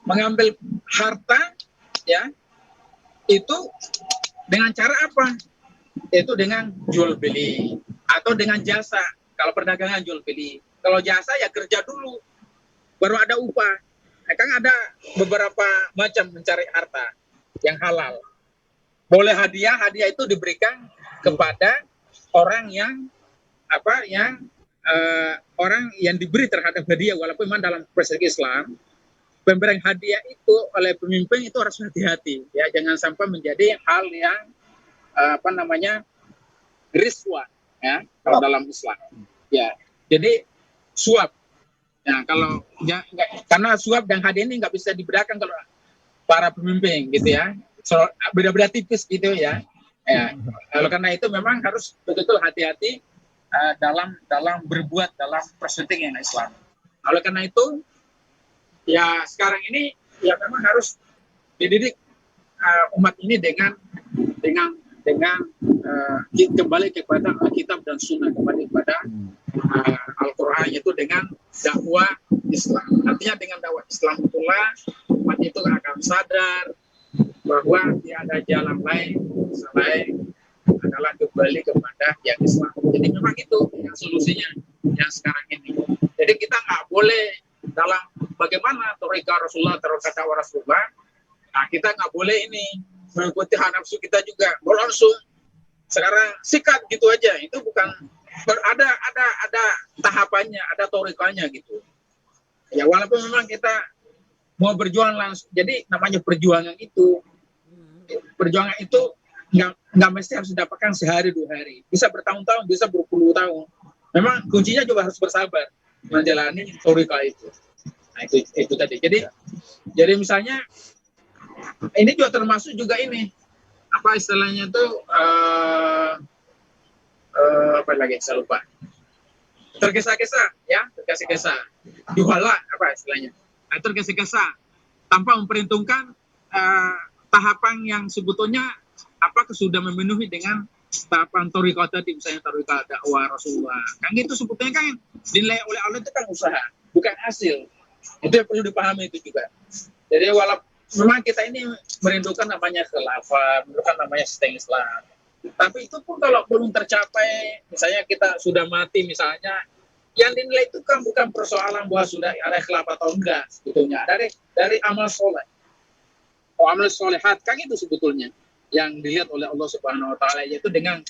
mengambil harta, ya, itu dengan cara apa? Itu dengan jual beli atau dengan jasa. Kalau perdagangan jual beli, kalau jasa ya kerja dulu, baru ada upah. Kan ada beberapa macam mencari harta yang halal. Boleh hadiah itu diberikan kepada orang yang orang yang diberi terhadap hadiah, walaupun memang dalam perspektif Islam pemberian hadiah itu oleh pemimpin itu harus hati-hati, ya, jangan sampai menjadi hal yang riswah, ya, kalau dalam Islam, ya. Jadi suap, ya, kalau ya, karena suap dan hadiah ini nggak bisa dibedakan kalau para pemimpin gitu ya, beda-beda tipis gitu ya. Kalau karena itu memang harus betul-betul hati-hati dalam berbuat dalam perspektif yang Islam. Oleh karena itu, ya sekarang ini ya memang harus dididik umat ini dengan kembali kepada Alkitab dan Sunnah, kembali kepada Al-Quran, itu dengan dakwah Islam. Artinya dengan dakwah Islam itulah umat itu akan sadar bahwa tidak ada jalan lain selain adalah kembali kepada yang Islam. Jadi memang itu yang solusinya yang sekarang ini. Jadi kita nggak boleh dalam bagaimana torika Rasulullah, torika dakwah Rasulullah, nah kita nggak boleh ini mengikuti hawa nafsu kita juga, langsung sekarang sikat gitu aja. Itu bukan, ada tahapannya, ada torikanya gitu. Ya walaupun memang kita mau berjuang langsung, jadi namanya perjuangan itu nggak mesti harus didapatkan sehari 2 hari, bisa bertahun-tahun, bisa berpuluh tahun. Memang kuncinya juga harus bersabar menjalani torika itu. Nah itu tadi. Jadi misalnya ini juga termasuk juga ini apa istilahnya itu apa lagi saya lupa, tergesa-gesa, ya, tergesa-gesa, juhala apa istilahnya, tergesa-gesa tanpa memperhitungkan tahapan yang sebetulnya apakah sudah memenuhi dengan tahapan toriko tadi, misalnya toriko dakwah Rasulullah. Kan itu sebetulnya kan dinilai oleh Allah itu kan usaha, bukan hasil. Itu yang perlu dipahami itu juga. Jadi walaupun memang kita ini merindukan namanya khilafah, merindukan namanya sistem Islam. Tapi itu pun kalau belum tercapai, misalnya kita sudah mati misalnya, yang dinilai itu kan bukan persoalan bahwa sudah ada khilafah atau enggak, sebetulnya dari amal soleh. Amal solehat kan itu sebetulnya yang dilihat oleh Allah Subhanahu Wa Taala, yaitu dengan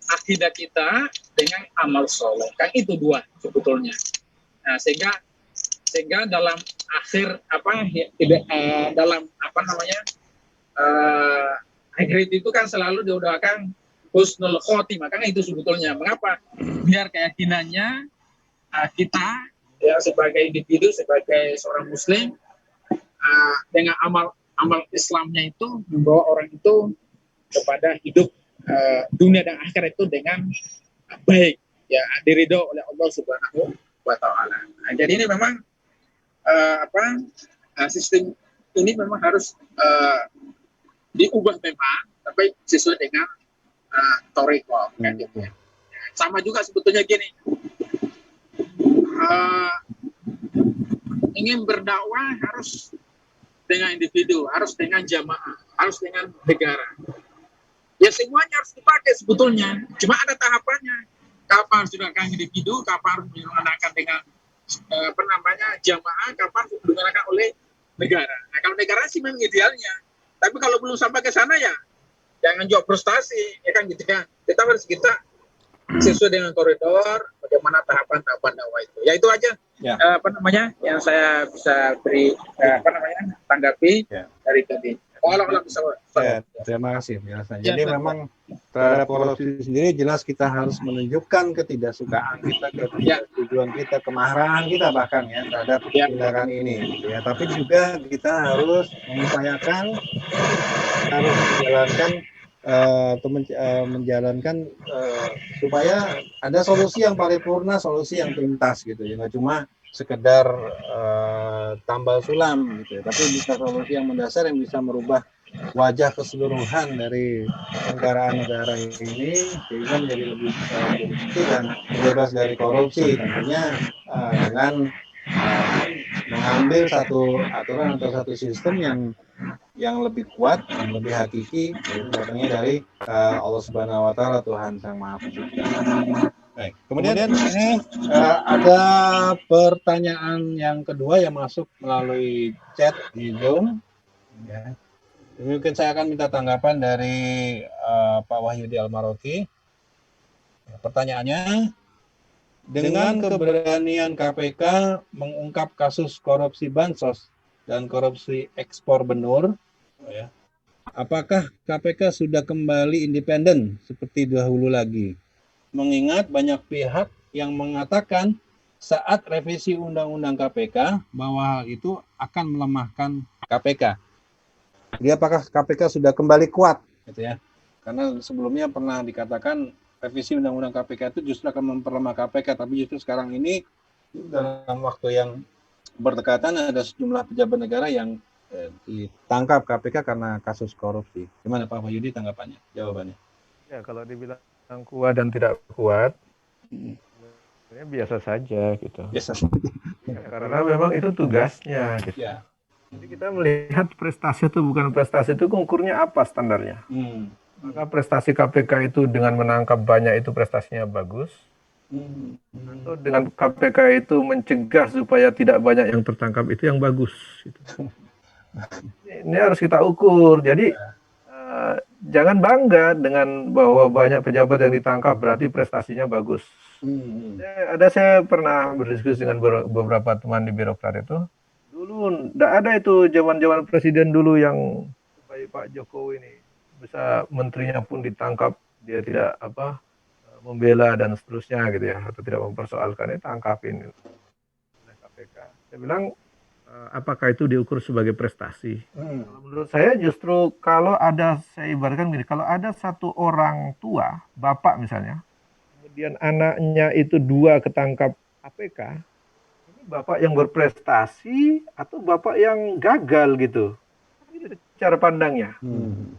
akidah kita dengan amal soleh. Kan itu dua sebetulnya. Nah, sehingga dalam akhir dalam akhir itu kan selalu didoakan husnul khotimah, kan itu sebetulnya. Mengapa? Biar keyakinannya kita ya sebagai individu, sebagai seorang muslim, dengan amal Islamnya itu membawa orang itu kepada hidup dunia dan akhirat itu dengan baik, ya, diridho oleh Allah Subhanahu Wa Taala. Nah, jadi ini memang sistem ini memang harus diubah memang, tapi sesuai dengan toriko, kan gitu ya. Sama juga sebetulnya gini, ingin berdakwah harus dengan individu, harus dengan jamaah, harus dengan negara. Ya semuanya harus dipakai sebetulnya. Cuma ada tahapannya. Kapan harus digunakan individu, kapan harus digunakan dengan jamaah, kapan harus digunakan oleh negara. Nah kalau negara sih memang idealnya. Tapi kalau belum sampai ke sana ya jangan jual frustasi, ya kan gitu ya. Kita sesuai dengan koridor bagaimana tahapan-tahapan dakwah itu. Ya itu aja. Ya. Yang saya bisa beri tanggapi dari tadi. Walau bisa. Ya, terima kasih penjelasan. Ya, Jadi Pak. memang terhadap korupsi sendiri jelas kita harus menunjukkan ketidaksukaan kita, ketidaksetujuan kita, kemarahan kita bahkan ya terhadap Ya. tindakan ini. Gitu ya. Tapi juga kita harus mengupayakan, harus menjalankan menjalankan supaya ada solusi yang paripurna, solusi yang tuntas gitu ya. Nggak cuma sekedar tambal sulam gitu ya, tapi bisa solusi yang mendasar yang bisa merubah wajah keseluruhan dari negaraan negara ini sehingga menjadi lebih bersih dan bebas dari korupsi, tentunya dengan mengambil satu aturan atau satu sistem yang lebih kuat, yang lebih hakiki, yaitu datangnya dari Allah Subhanahu Wa Taala, Tuhan Sang Maha Pencipta. Baik. Kemudian ini ada pertanyaan yang kedua yang masuk melalui chat di Zoom. Ya. Mungkin saya akan minta tanggapan dari Pak Wahyudi Almaroki. Pertanyaannya, dengan keberanian KPK mengungkap kasus korupsi bansos dan korupsi ekspor benur, ya, apakah KPK sudah kembali independen seperti dahulu lagi? Mengingat banyak pihak yang mengatakan saat revisi Undang-Undang KPK bahwa hal itu akan melemahkan KPK. Jadi apakah KPK sudah kembali kuat, gitu ya? Karena sebelumnya pernah dikatakan revisi Undang-Undang KPK itu justru akan memperlemah KPK, tapi justru sekarang ini dalam waktu yang berdekatan ada sejumlah pejabat negara yang ditangkap KPK karena kasus korupsi. Gimana Pak Wahyudi tanggapannya, jawabannya? Ya, kalau dibilang kuat dan tidak kuat, sebenarnya biasa saja gitu. Biasa saja. Ya, karena memang itu tugasnya. Gitu. Ya. Jadi kita melihat prestasi itu bukan prestasi itu ukurnya apa standarnya. Maka prestasi KPK itu dengan menangkap banyak itu prestasinya bagus. Atau dengan KPK itu mencegah supaya tidak banyak yang tertangkap itu yang bagus. Gitu. Ini harus kita ukur. Jadi jangan bangga dengan bahwa banyak pejabat yang ditangkap berarti prestasinya bagus. Saya pernah berdiskusi dengan beberapa teman di birokrat itu. Dulu tidak ada itu zaman presiden dulu yang baik Pak Jokowi ini bisa menterinya pun ditangkap, dia tidak membela dan seterusnya gitu ya, atau tidak mempersoalkan, tangkapin oleh KPK. Saya bilang apakah itu diukur sebagai prestasi? Menurut saya justru kalau ada, saya ibaratkan gini, kalau ada satu orang tua, bapak misalnya, kemudian anaknya itu 2 ketangkap KPK, bapak yang berprestasi atau bapak yang gagal gitu. Ini cara pandangnya.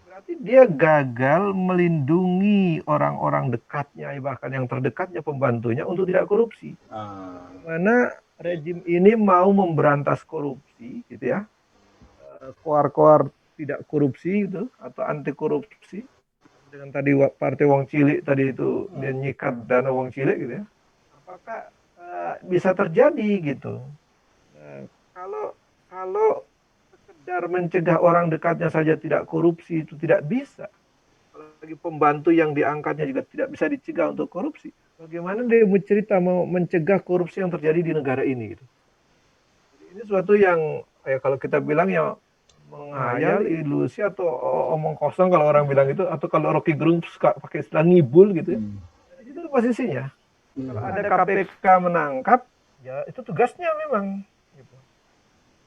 Berarti dia gagal melindungi orang-orang dekatnya, bahkan yang terdekatnya, pembantunya untuk tidak korupsi. Mana rejim ini mau memberantas korupsi gitu ya. Koar-koar tidak korupsi gitu atau anti korupsi. Dengan tadi partai Wong Cilik tadi itu dia nyikat dana Wong Cilik gitu ya. Apakah bisa terjadi gitu. Kalau sekedar mencegah orang dekatnya saja tidak korupsi itu tidak bisa. Kalau lagi pembantu yang diangkatnya juga tidak bisa dicegah untuk korupsi. Bagaimana dia bercerita mau mencegah korupsi yang terjadi di negara ini gitu. Ini suatu yang kalau kita bilang ya menghayal, ilusi atau omong kosong kalau orang bilang itu, atau kalau Rocky Gerung suka pakai istilah ngibul gitu ya. Itu posisinya. Kalau ada KPK menangkap, ya itu tugasnya memang. Gitu.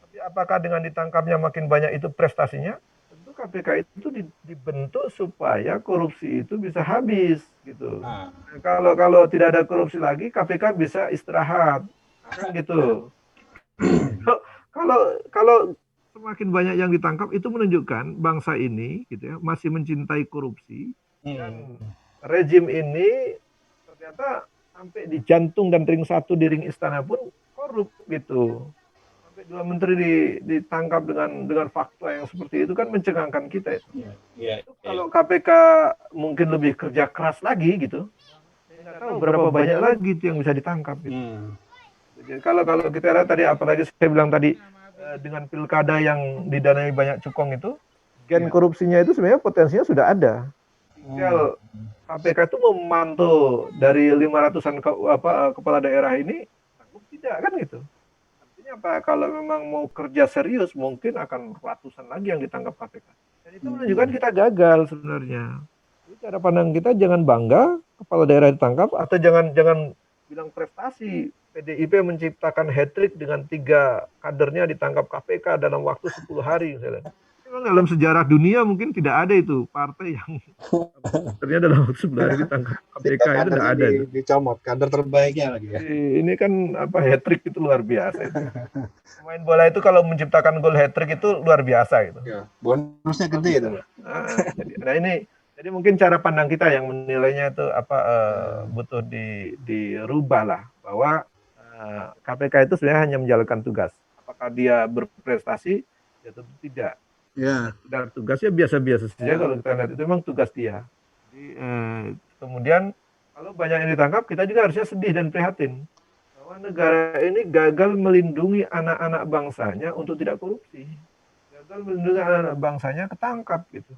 Tapi apakah dengan ditangkapnya makin banyak itu prestasinya? Tentu KPK itu dibentuk supaya korupsi itu bisa habis. Gitu. Nah, kalau tidak ada korupsi lagi, KPK bisa istirahat. Kan gitu. Kalau semakin banyak yang ditangkap, itu menunjukkan bangsa ini gitu ya, masih mencintai korupsi. Dan rejim ini ternyata sampai di jantung dan ring 1 di ring istana pun korup gitu. Sampai 2 menteri ditangkap dengan fakta yang seperti itu kan mencengangkan kita itu. Kalau KPK mungkin lebih kerja keras lagi gitu, nggak tahu berapa banyak lagi itu yang bisa ditangkap. Gitu. Jadi kalau kita lihat tadi, apalagi saya bilang tadi dengan pilkada yang didanai banyak cukong itu, gen korupsinya itu sebenarnya potensinya sudah ada. Tinggal KPK itu memantau dari 500-an kepala daerah ini, sanggup tidak kan gitu. Artinya apa? Kalau memang mau kerja serius, mungkin akan ratusan lagi yang ditangkap KPK. Dan itu menunjukkan kita gagal sebenarnya. Jadi cara pandang kita jangan bangga kepala daerah ditangkap atau jangan bilang prestasi. PDIP menciptakan hat-trick dengan 3 kadernya ditangkap KPK dalam waktu 10 hari misalnya. Memang dalam sejarah dunia mungkin tidak ada itu partai yang kadernya dalam waktu 10 hari ditangkap KPK, itu tidak ada itu. Dicomot kader terbaiknya lagi ya. Ini kan hat-trick itu luar biasa itu. Pemain bola itu kalau menciptakan gol hat-trick itu luar biasa gitu. Ya, bonusnya gede itu. Nah ini jadi mungkin cara pandang kita yang menilainya itu butuh dirubah lah, bahwa KPK itu sebenarnya hanya menjalankan tugas. Apakah dia berprestasi? Ya tentu tidak. Ya. Dan tugasnya biasa-biasa saja kalau kita lihat itu memang tugas dia. Jadi, kemudian kalau banyak yang ditangkap, kita juga harusnya sedih dan prihatin bahwa negara ini gagal melindungi anak-anak bangsanya untuk tidak korupsi. Gagal melindungi anak-anak bangsanya ketangkap gitu.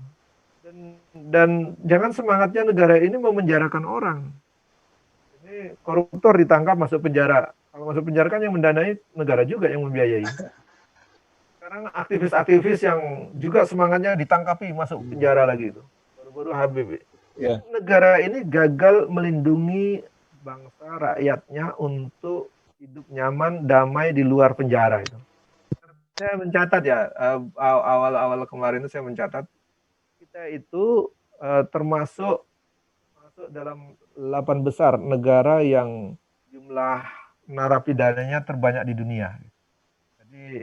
Dan jangan semangatnya negara ini memenjarakan orang. Ini koruptor ditangkap masuk penjara. Kalau masuk penjara kan yang mendanai negara juga yang membiayai. Sekarang aktivis-aktivis yang juga semangatnya ditangkapi masuk penjara lagi itu. Baru-baru Habib. Ya. Negara ini gagal melindungi bangsa rakyatnya untuk hidup nyaman, damai di luar penjara itu. Saya mencatat ya, awal-awal kemarin itu saya mencatat kita itu termasuk masuk dalam 8 besar negara yang jumlah narapidananya terbanyak di dunia. Jadi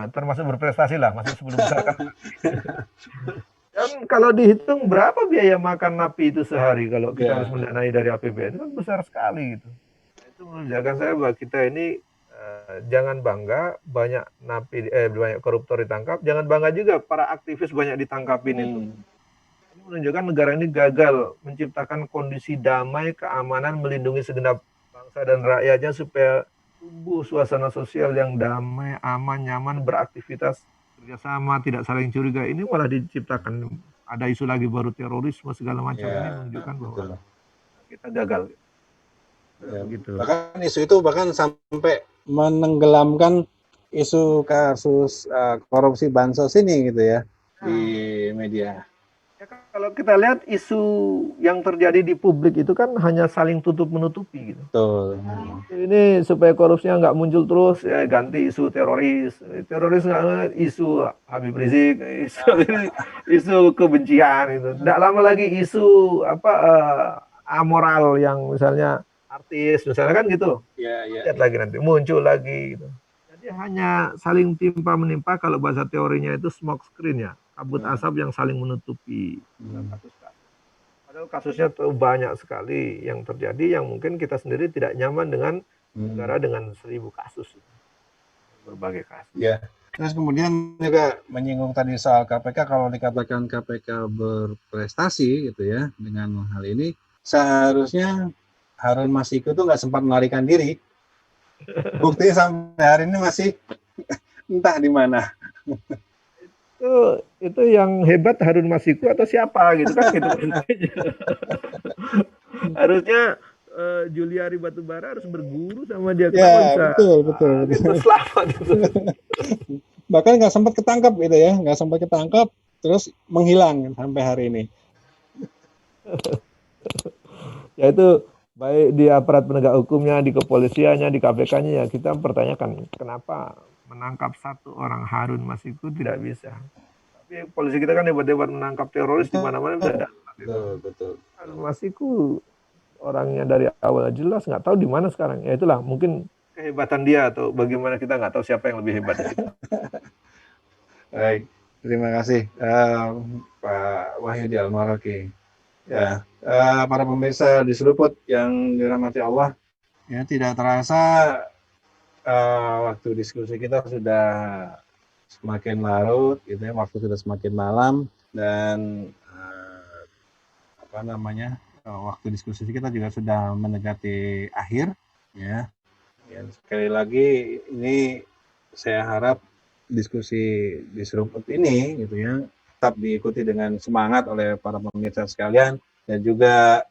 termasuk berprestasi lah, masih 10 besar kan. Dan kalau dihitung berapa biaya makan napi itu sehari kalau kita harus mendanai dari APBN, itu kan besar sekali gitu. Nah, itu menunjukkan saya bahwa kita ini jangan bangga banyak napi banyak koruptor ditangkap, jangan bangga juga para aktivis banyak ditangkapin itu. Ini menunjukkan negara ini gagal menciptakan kondisi damai, keamanan, melindungi segenap bangsa dan rakyatnya supaya tumbuh suasana sosial yang damai, aman, nyaman, beraktivitas, kerjasama, tidak saling curiga. Ini malah diciptakan ada isu lagi baru terorisme segala macam. Ini menunjukkan bahwa kita gagal. Gitu. Bahkan isu itu bahkan sampai menenggelamkan isu kasus korupsi bansos ini gitu ya di media. Ya, kalau kita lihat isu yang terjadi di publik itu kan hanya saling tutup menutupi gitu. Betul. Ini supaya korupsinya nggak muncul terus, ya ganti isu teroris nggak, isu Habib Rizik, isu kebencian itu. Tidak lama lagi isu amoral yang misalnya artis, misalnya kan gitu. Lihat lagi nanti muncul lagi gitu. Jadi hanya saling timpa menimpa, kalau bahasa teorinya itu smoke screen ya. Kabut asap yang saling menutupi kasus-kasus. Padahal kasusnya tuh banyak sekali yang terjadi yang mungkin kita sendiri tidak nyaman dengan negara dengan 1000 kasus. Berbagai kasus. Ya. Terus kemudian juga menyinggung tadi soal KPK, kalau dikatakan KPK berprestasi gitu ya dengan hal ini, seharusnya Harun Masiku tuh nggak sempat melarikan diri. Buktinya sampai hari ini masih entah di mana. Itu yang hebat Harun Masiku atau siapa gitu kan gitu. Harusnya Juliari Batubara harus berguru sama dia. Ya, betul. Selamat gitu. Bahkan nggak sempat ketangkap gitu ya, nggak sempat ketangkap, terus menghilang sampai hari ini. Ya itu baik di aparat penegak hukumnya, di kepolisiannya, di KPK-nya, ya kita mempertanyakan kenapa menangkap satu orang Harun Masiku tidak bisa. Tapi polisi kita kan hebat-hebat menangkap teroris di mana-mana bisa dapat. Betul. Harun Masiku orangnya dari awal jelas, nggak tahu di mana sekarang. Ya itulah mungkin kehebatan dia, atau bagaimana kita nggak tahu siapa yang lebih hebat. Baik, terima kasih Pak Wahyudi Al-Maraki. Ya, para pemirsa di Seruput yang dirahmati Allah, ya tidak terasa waktu diskusi kita sudah semakin larut, gitu ya, waktu sudah semakin malam, dan waktu diskusi kita juga sudah mendekati akhir, ya. Sekali lagi ini saya harap diskusi di Seruput ini, gitu ya, tetap diikuti dengan semangat oleh para pemirsa sekalian dan juga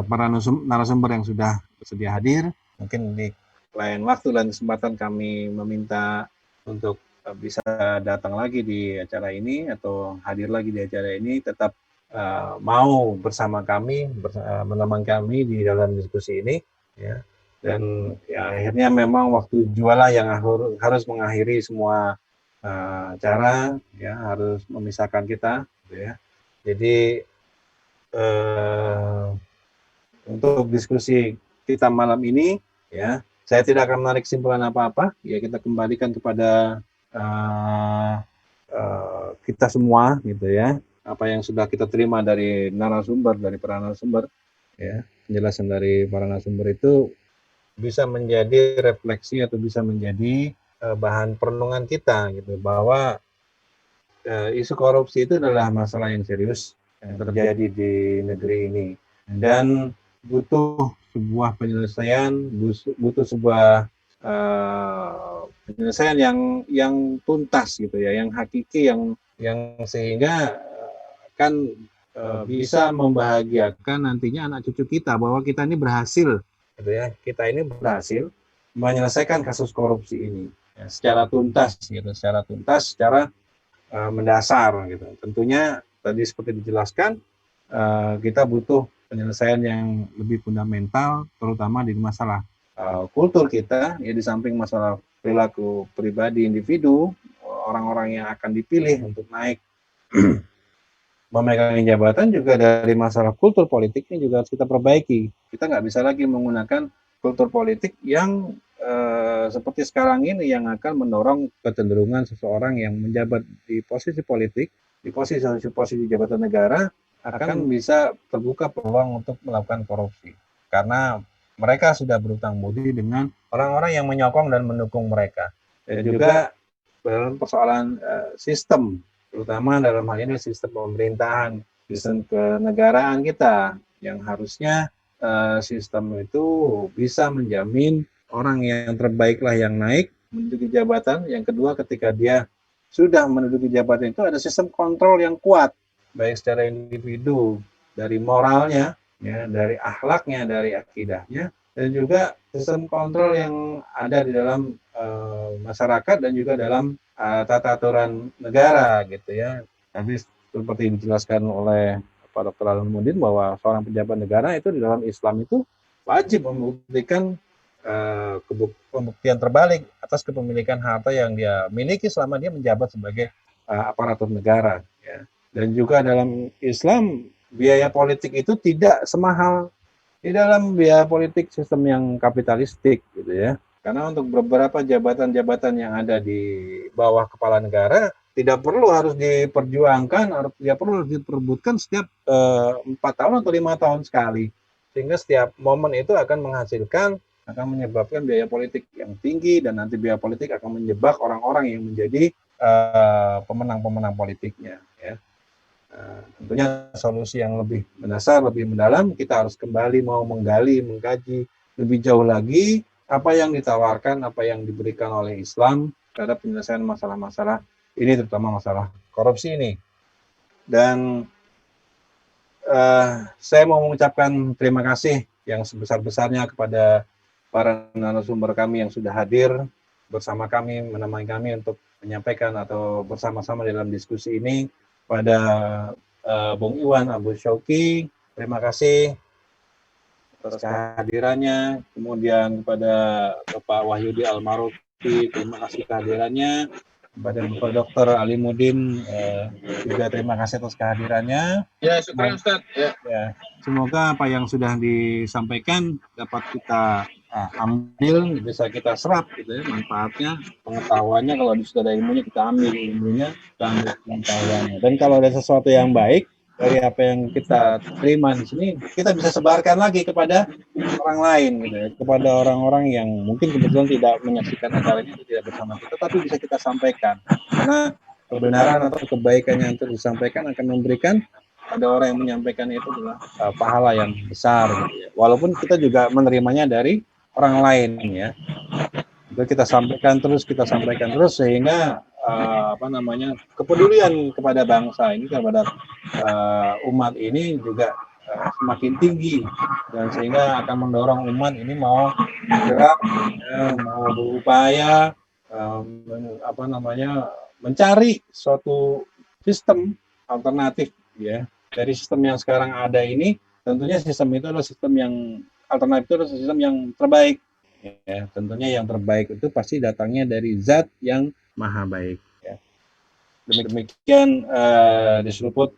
para narasumber yang sudah bersedia hadir. Mungkin di lain waktu dan kesempatan kami meminta untuk bisa datang lagi di acara ini atau hadir lagi di acara ini, tetap mau bersama kami, menemani kami di dalam diskusi ini, ya. Dan ya, akhirnya memang waktu jualah yang harus mengakhiri semua acara, ya, harus memisahkan kita, gitu ya. Jadi untuk diskusi kita malam ini, ya, saya tidak akan menarik kesimpulan apa-apa, ya, kita kembalikan kepada kita semua, gitu ya, apa yang sudah kita terima dari narasumber, dari para narasumber, ya, penjelasan dari para narasumber itu bisa menjadi refleksi atau bisa menjadi bahan perenungan kita, gitu, bahwa isu korupsi itu adalah masalah yang serius yang terjadi di negeri ini, dan butuh sebuah penyelesaian, butuh sebuah penyelesaian yang tuntas, gitu ya, yang hakiki, yang sehingga kan bisa membahagiakan nantinya anak cucu kita, bahwa kita ini berhasil, gitu ya, kita ini berhasil menyelesaikan kasus korupsi ini, ya, secara tuntas, gitu, secara mendasar, gitu. Tentunya tadi seperti dijelaskan, kita butuh penyelesaian yang lebih fundamental, terutama di masalah kultur kita, ya, di samping masalah perilaku pribadi individu, orang-orang yang akan dipilih untuk naik memegang jabatan, juga dari masalah kultur politiknya juga harus kita perbaiki. Kita nggak bisa lagi menggunakan kultur politik yang seperti sekarang ini, yang akan mendorong kecenderungan seseorang yang menjabat di posisi politik, di posisi jabatan negara, akan bisa terbuka peluang untuk melakukan korupsi. Karena mereka sudah berutang budi dengan orang-orang yang menyokong dan mendukung mereka. Dan juga dalam persoalan sistem, terutama dalam hal ini sistem pemerintahan, sistem kenegaraan kita, yang harusnya sistem itu bisa menjamin orang yang terbaiklah yang naik menduduki jabatan. Yang kedua, ketika dia sudah menduduki jabatan itu ada sistem kontrol yang kuat, baik secara individu, dari moralnya, ya, dari akhlaknya, dari akidahnya, dan juga sistem kontrol yang ada di dalam masyarakat dan juga dalam tata aturan negara, gitu ya. Tadi seperti dijelaskan oleh Pak Dr. Alamuddin, bahwa seorang pejabat negara itu di dalam Islam itu wajib membuktikan pembuktian terbalik atas kepemilikan harta yang dia miliki selama dia menjabat sebagai aparatur negara, ya. Dan juga dalam Islam, biaya politik itu tidak semahal di dalam biaya politik sistem yang kapitalistik, gitu ya. Karena untuk beberapa jabatan-jabatan yang ada di bawah kepala negara, tidak perlu harus diperjuangkan, tidak perlu diperebutkan setiap 4 tahun atau 5 tahun sekali. Sehingga setiap momen itu akan menyebabkan biaya politik yang tinggi, dan nanti biaya politik akan menjebak orang-orang yang menjadi pemenang-pemenang politiknya, ya. Tentunya solusi yang lebih mendasar, lebih mendalam, kita harus kembali mau menggali, mengkaji lebih jauh lagi apa yang ditawarkan, apa yang diberikan oleh Islam terhadap penyelesaian masalah-masalah ini, terutama masalah korupsi ini. Dan saya mau mengucapkan terima kasih yang sebesar-besarnya kepada para narasumber kami yang sudah hadir bersama kami, menemani kami untuk menyampaikan atau bersama-sama dalam diskusi ini. Pada Bung Iwan Abu Syauqi, terima kasih atas kehadirannya. Kemudian kepada Bapak Wahyudi Almarufi, terima kasih kehadirannya. Kepada Bapak Dr. Alimuddin juga terima kasih atas kehadirannya. Ya, syukur Ustaz. Ya, semoga apa yang sudah disampaikan dapat kita ambil, bisa kita serap, gitu ya, manfaatnya, pengetahuannya. Kalau sudah ada ilmunya, kita ambil ilmunya, kita ambil pengetahuannya. Dan kalau ada sesuatu yang baik dari apa yang kita terima di sini, kita bisa sebarkan lagi kepada orang lain, gitu ya, kepada orang-orang yang mungkin kebetulan tidak menyaksikan acara ini, tidak bersama kita, tapi bisa kita sampaikan. Karena kebenaran atau kebaikan yang disampaikan akan memberikan pada orang yang menyampaikan itu adalah pahala yang besar, gitu ya. Walaupun kita juga menerimanya dari orang lain, ya. Itu kita sampaikan terus sehingga kepedulian kepada bangsa ini, kepada umat ini juga semakin tinggi, dan sehingga akan mendorong umat ini mau bergerak, mau berupaya mencari suatu sistem alternatif ya dari sistem yang sekarang ada ini. Tentunya sistem itu adalah sistem yang alternatif, itu adalah sistem yang terbaik ya. Tentunya yang terbaik itu pasti datangnya dari zat yang maha baik ya. Demikian di Seruput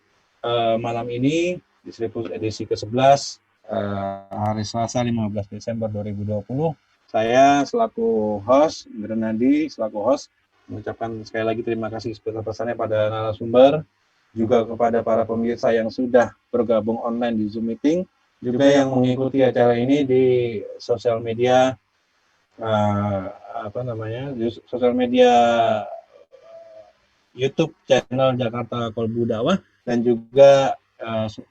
malam ini, di Seruput edisi ke-11 hari Selasa 15 Desember 2020. Saya selaku host, Indra Nadi selaku host, mengucapkan sekali lagi terima kasih sebesar-besarnya pada narasumber, juga kepada para pemirsa yang sudah bergabung online di Zoom meeting, juga yang mengikuti acara ini di sosial media, di sosial media YouTube channel Jakarta Kolbu Dakwah dan juga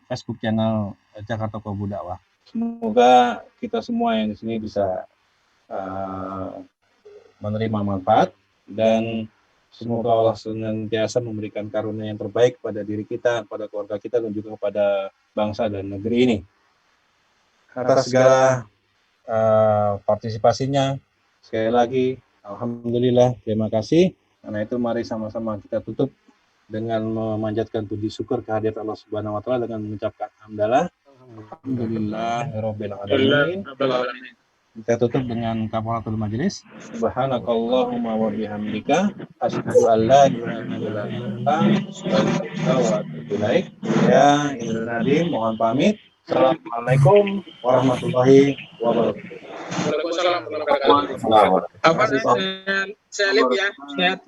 Facebook channel Jakarta Kolbu Dakwah. Semoga kita semua yang di sini bisa menerima manfaat dan semoga Allah senantiasa memberikan karunia yang terbaik kepada diri kita, kepada keluarga kita, dan juga kepada bangsa dan negeri ini. Atas segala partisipasinya, sekali lagi, alhamdulillah, terima kasih. Karena itu mari sama-sama kita tutup dengan memanjatkan puji syukur kehadirat Allah Subhanahu wa taala dengan mengucapkan hamdalah. Alhamdulillahirabbil alamin. Kita tutup dengan kafaratul majelis. Subhanakallahumma wa bihamdika asyhadu an la ilaha illa anta astaghfiruka wa atubu ilaik. Ya, Indra Nadim mohon pamit. Assalamualaikum warahmatullahi wabarakatuh. Waalaikumsalam warahmatullahi wabarakatuh. Apa saya lihat ya, sehat.